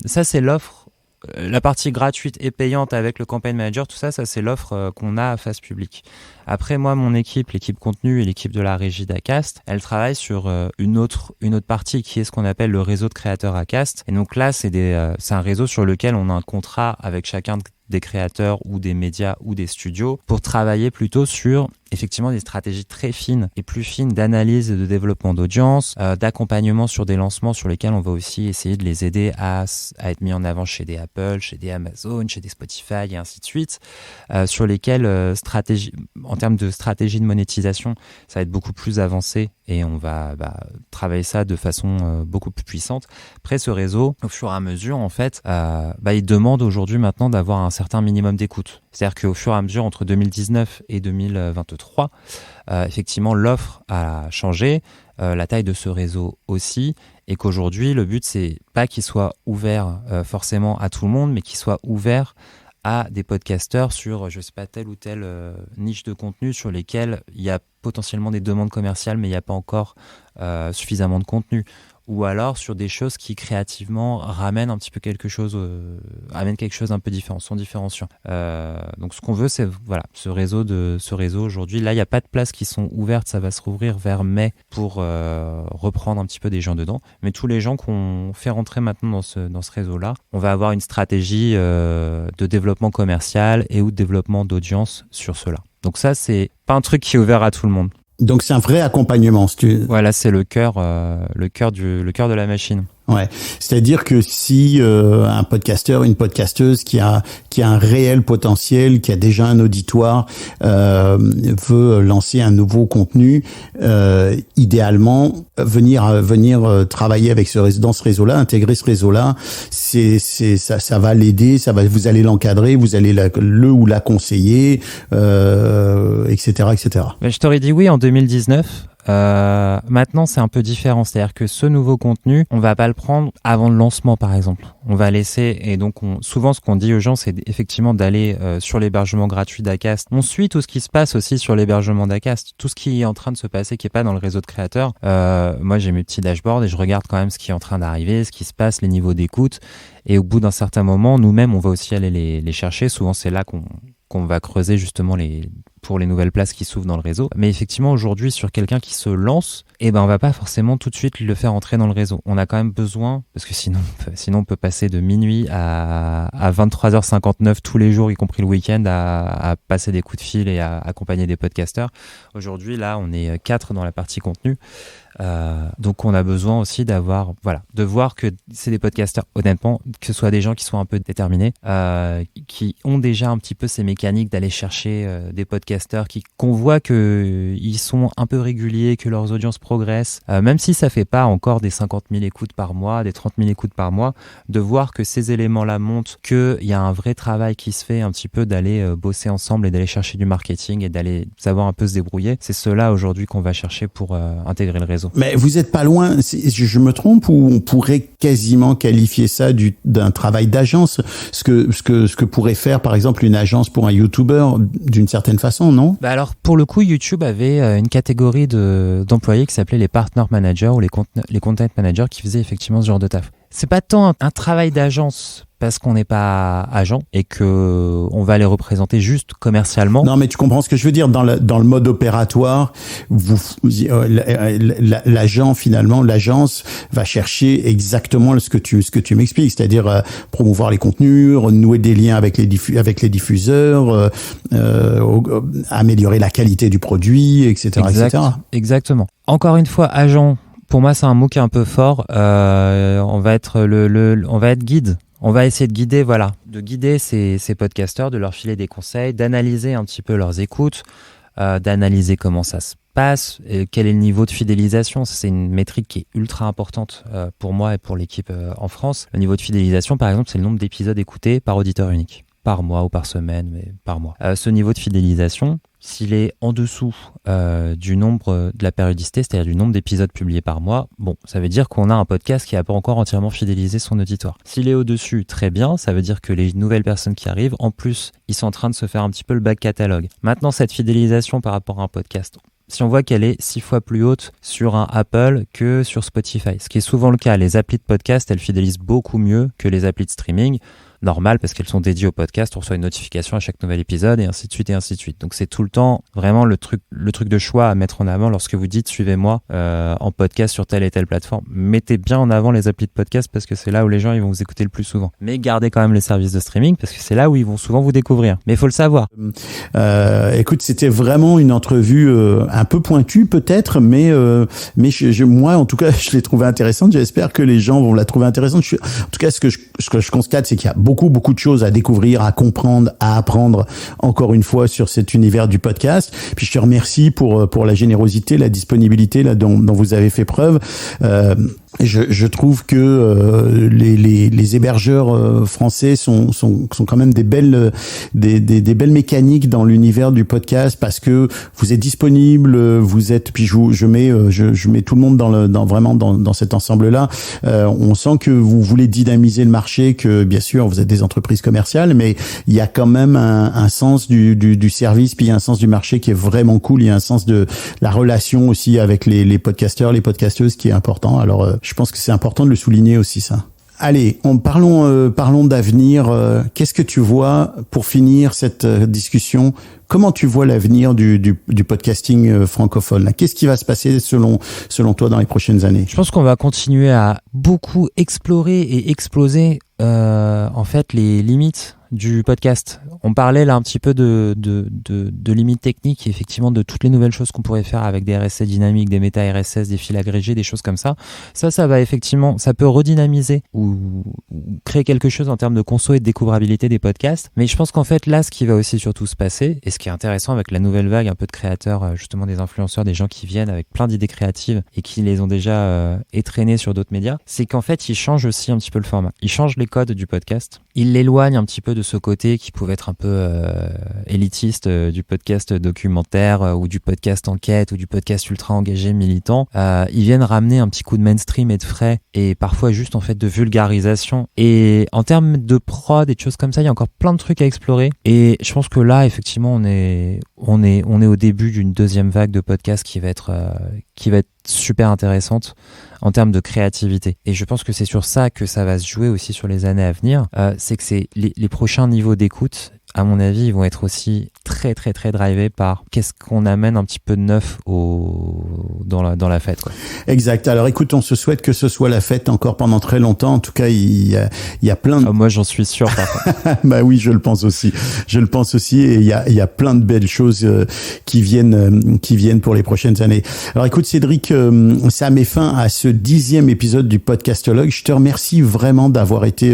ça c'est l'offre. La partie gratuite et payante avec le campaign manager, tout ça c'est l'offre qu'on a à face publique. Après, moi, mon équipe, l'équipe contenu et l'équipe de la régie d'Acast, elle travaille sur une autre partie qui est ce qu'on appelle le réseau de créateurs Acast. Et donc là, c'est un réseau sur lequel on a un contrat avec chacun des créateurs ou des médias ou des studios pour travailler plutôt sur effectivement des stratégies très fines et plus fines d'analyse et de développement d'audience, d'accompagnement sur des lancements sur lesquels on va aussi essayer de les aider à être mis en avant chez des Apple, chez des Amazon, chez des Spotify et ainsi de suite, sur lesquels en termes de stratégie de monétisation, ça va être beaucoup plus avancé et on va travailler ça de façon beaucoup plus puissante. Après, ce réseau, au fur et à mesure, en fait, il demande aujourd'hui maintenant d'avoir un certain minimum d'écoute. C'est-à-dire qu'au fur et à mesure, entre 2019 et 2023, effectivement, l'offre a changé, la taille de ce réseau aussi, et qu'aujourd'hui, le but, c'est pas qu'il soit ouvert forcément à tout le monde, mais qu'il soit ouvert à des podcasteurs sur, je sais pas, telle ou telle niche de contenu sur lesquels il y a potentiellement des demandes commerciales, mais il n'y a pas encore suffisamment de contenu. Ou alors sur des choses qui créativement ramènent un petit peu quelque chose un peu différent, sont différenciants. Donc ce qu'on veut, c'est ce réseau aujourd'hui. Là, il n'y a pas de places qui sont ouvertes, ça va se rouvrir vers mai pour reprendre un petit peu des gens dedans. Mais tous les gens qu'on fait rentrer maintenant dans ce réseau-là, on va avoir une stratégie de développement commercial et ou de développement d'audience sur cela. Donc ça, c'est pas un truc qui est ouvert à tout le monde. Donc c'est un vrai accompagnement. Voilà, c'est le cœur de la machine. Ouais, c'est-à-dire que si un podcasteur, une podcasteuse qui a un réel potentiel, qui a déjà un auditoire, veut lancer un nouveau contenu, idéalement venir travailler avec dans ce réseau-là, intégrer ce réseau-là, ça va l'aider, vous allez l'encadrer, vous allez le ou la conseiller, etc., etc. Mais je t'aurais dit oui en 2019. Maintenant, c'est un peu différent. C'est-à-dire que ce nouveau contenu, on va pas le prendre avant le lancement, par exemple. On va laisser, et donc souvent ce qu'on dit aux gens, c'est effectivement d'aller sur l'hébergement gratuit d'Acast. On suit tout ce qui se passe aussi sur l'hébergement d'Acast, tout ce qui est en train de se passer, qui est pas dans le réseau de créateurs. Moi, j'ai mes petits dashboards et je regarde quand même ce qui est en train d'arriver, ce qui se passe, les niveaux d'écoute. Et au bout d'un certain moment, nous-mêmes, on va aussi aller les chercher. Souvent, c'est là qu'on va creuser justement pour les nouvelles places qui s'ouvrent dans le réseau. Mais effectivement, aujourd'hui, sur quelqu'un qui se lance, on va pas forcément tout de suite le faire entrer dans le réseau. On a quand même besoin, parce que sinon on peut passer de minuit à 23h59 tous les jours, y compris le week-end, à passer des coups de fil et à accompagner des podcasteurs. Aujourd'hui, là, on est 4 dans la partie contenu. Donc on a besoin aussi de voir que c'est des podcasteurs, honnêtement, que ce soit des gens qui sont un peu déterminés, qui ont déjà un petit peu ces mécaniques d'aller chercher des podcasteurs qu'on voit qu'ils sont un peu réguliers, que leurs audiences progressent, même si ça fait pas encore des 50 000 écoutes par mois, des 30 000 écoutes par mois, de voir que ces éléments-là montrent qu'il y a un vrai travail qui se fait un petit peu d'aller bosser ensemble et d'aller chercher du marketing et d'aller savoir un peu se débrouiller. C'est cela aujourd'hui qu'on va chercher pour intégrer le réseau. Mais vous êtes pas loin, je me trompe, ou on pourrait quasiment qualifier ça d'un travail d'agence, ce que pourrait faire par exemple une agence pour un YouTuber d'une certaine façon, non? Alors pour le coup, YouTube avait une catégorie d'employés qui s'appelait les partner managers ou les content managers qui faisaient effectivement ce genre de taf. C'est pas tant un travail d'agence parce qu'on n'est pas agent et que on va les représenter juste commercialement. Non, mais tu comprends ce que je veux dire. Dans le mode opératoire, l'agent finalement, l'agence va chercher exactement ce que tu m'expliques, c'est-à-dire promouvoir les contenus, renouer des liens avec les diffuseurs, améliorer la qualité du produit, etc. Exactement. Encore une fois, agent. Pour moi, c'est un mot qui est un peu fort. On va être on va être guide. On va essayer de guider, de guider ces podcasteurs, de leur filer des conseils, d'analyser un petit peu leurs écoutes, d'analyser comment ça se passe, et quel est le niveau de fidélisation. C'est une métrique qui est ultra importante pour moi et pour l'équipe en France. Le niveau de fidélisation, par exemple, c'est le nombre d'épisodes écoutés par auditeur unique. Par mois ou par semaine, mais par mois. Ce niveau de fidélisation, s'il est en dessous du nombre de la périodicité, c'est-à-dire du nombre d'épisodes publiés par mois, ça veut dire qu'on a un podcast qui n'a pas encore entièrement fidélisé son auditoire. S'il est au-dessus, très bien, ça veut dire que les nouvelles personnes qui arrivent, en plus, ils sont en train de se faire un petit peu le back catalogue. Maintenant, cette fidélisation par rapport à un podcast, si on voit qu'elle est 6 fois plus haute sur un Apple que sur Spotify, ce qui est souvent le cas, les applis de podcast, elles fidélisent beaucoup mieux que les applis de streaming. Normal, parce qu'elles sont dédiées au podcast, on reçoit une notification à chaque nouvel épisode et ainsi de suite et ainsi de suite. Donc c'est tout le temps vraiment le truc de choix à mettre en avant lorsque vous dites suivez-moi en podcast sur telle et telle plateforme. Mettez bien en avant les applis de podcast parce que c'est là où les gens ils vont vous écouter le plus souvent. Mais gardez quand même les services de streaming parce que c'est là où ils vont souvent vous découvrir. Mais il faut le savoir. Écoute, c'était vraiment une entrevue un peu pointue peut-être, mais moi en tout cas je l'ai trouvée intéressante. J'espère que les gens vont la trouver intéressante. En tout cas, ce que je constate, c'est qu'il y a beaucoup de choses à découvrir, à comprendre, à apprendre encore une fois sur cet univers du podcast. Puis je te remercie pour la générosité, la disponibilité là dont vous avez fait preuve. Je trouve que les hébergeurs français sont quand même des belles mécaniques dans l'univers du podcast parce que vous êtes disponible, vous êtes, puis je mets tout le monde dans cet ensemble là. On sent que vous voulez dynamiser le marché, que bien sûr vous êtes des entreprises commerciales, mais il y a quand même un sens du service, puis il y a un sens du marché qui est vraiment cool. Il y a un sens de la relation aussi avec les podcasteurs, les podcasteuses qui est important. Alors je pense que c'est important de le souligner aussi, ça. Allez, parlons d'avenir. Qu'est-ce que tu vois pour finir cette discussion? Comment tu vois l'avenir du podcasting francophone là? Qu'est-ce qui va se passer selon toi dans les prochaines années? Je pense qu'on va continuer à beaucoup explorer et exploser en fait les limites du podcast. On parlait là un petit peu de limites techniques et effectivement de toutes les nouvelles choses qu'on pourrait faire avec des RSS dynamiques, des méta RSS, des fils agrégés, des choses comme ça. Ça va effectivement, ça peut redynamiser ou créer quelque chose en termes de conso et de découvrabilité des podcasts. Mais je pense qu'en fait là, ce qui va aussi surtout se passer, et ce qui est intéressant avec la nouvelle vague un peu de créateurs, justement des influenceurs, des gens qui viennent avec plein d'idées créatives et qui les ont déjà étraînés sur d'autres médias, c'est qu'en fait ils changent aussi un petit peu le format. Ils changent les codes du podcast. Ils l'éloignent un petit peu de ce côté qui pouvait être un peu élitiste du podcast documentaire ou du podcast enquête ou du podcast ultra engagé militant. Ils viennent ramener un petit coup de mainstream et de frais et parfois juste en fait de vulgarisation. Et en termes de prod et de choses comme ça, il y a encore plein de trucs à explorer. Et je pense que là, effectivement, on est au début d'une deuxième vague de podcasts qui va être super intéressante en termes de créativité. Et je pense que c'est sur ça que ça va se jouer aussi sur les années à venir. C'est que c'est les prochains niveaux d'écoute, à mon avis, ils vont être aussi très très très drivés par qu'est-ce qu'on amène un petit peu de neuf dans la fête, quoi. Exact. Alors écoute, on se souhaite que ce soit la fête encore pendant très longtemps. En tout cas, il y a plein de... moi, j'en suis sûr, par contre. Bah oui, je le pense aussi. Et il y a plein de belles choses qui viennent pour les prochaines années. Alors écoute, Cédric, ça met fin à ce 10e épisode du Podcastologue. Je te remercie vraiment d'avoir été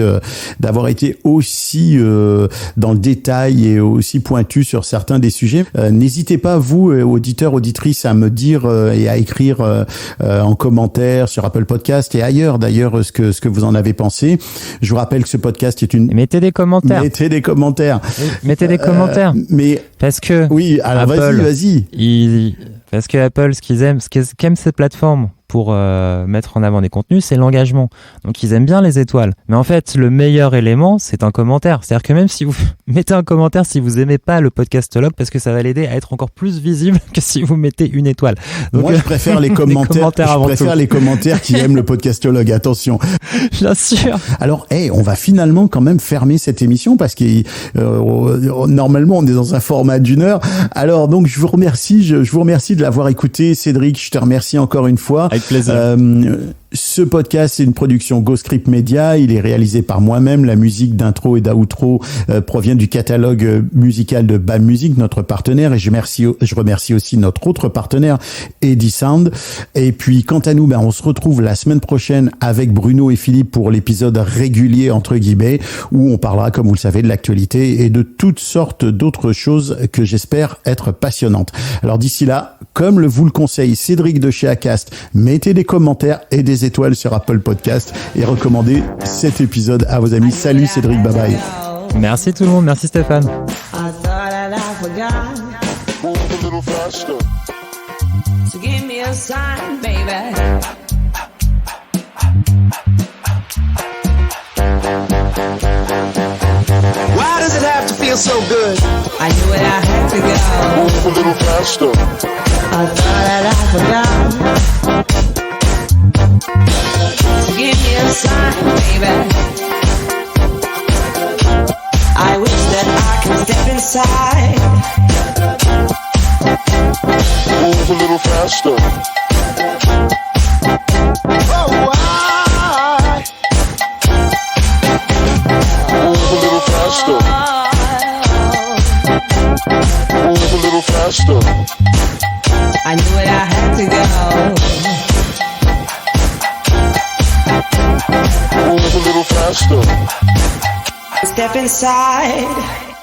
aussi dans le détail et aussi pointu sur certains des sujets. N'hésitez pas, vous, auditeurs, auditrices, à me dire et à écrire en commentaire sur Apple Podcast et ailleurs d'ailleurs ce que vous en avez pensé. Je vous rappelle que ce podcast est une... Mettez des commentaires. Oui, mettez des commentaires. Mais parce que oui, alors Apple, vas-y. Parce que Apple, ce qu'aime cette plateforme pour mettre en avant des contenus, c'est l'engagement. Donc ils aiment bien les étoiles. Mais en fait, le meilleur élément, c'est un commentaire. C'est-à-dire que même si vous mettez un commentaire, si vous aimez pas le podcastologue, parce que ça va l'aider à être encore plus visible que si vous mettez une étoile. Donc, moi, je préfère les commentaires. Je préfère les commentaires qui aiment le podcastologue. Attention. Bien sûr. Alors, on va finalement quand même fermer cette émission parce que normalement on est dans un format d'1 heure. Alors donc je vous remercie de l'avoir écouté, Cédric. Je te remercie encore une fois. Avec plaisir. Ce podcast, c'est une production GoScript Media. Il est réalisé par moi-même. La musique d'intro et d'outro provient du catalogue musical de BAM Music, notre partenaire. Et je remercie aussi notre autre partenaire, Eddy Sound. Et puis, quant à nous, on se retrouve la semaine prochaine avec Bruno et Philippe pour l'épisode régulier, entre guillemets, où on parlera, comme vous le savez, de l'actualité et de toutes sortes d'autres choses que j'espère être passionnantes. Alors d'ici là, comme vous le conseille Cédric de chez Acast, mettez des commentaires et des étoiles sur Apple Podcast et recommandez cet épisode à vos amis. Salut Cédric, bye bye. Merci tout le monde, merci Stéphane. I thought that I forgot. Move a little faster. So give me a sign, baby. Why does it have to feel so good? I knew it, I had to go. Move a little faster. I thought that I forgot. So give me a sign, baby. I wish that I could step inside. Move a little faster. Oh, why? Move a little faster. Move a little faster. I knew it, I had to go. Move a little faster. Step inside.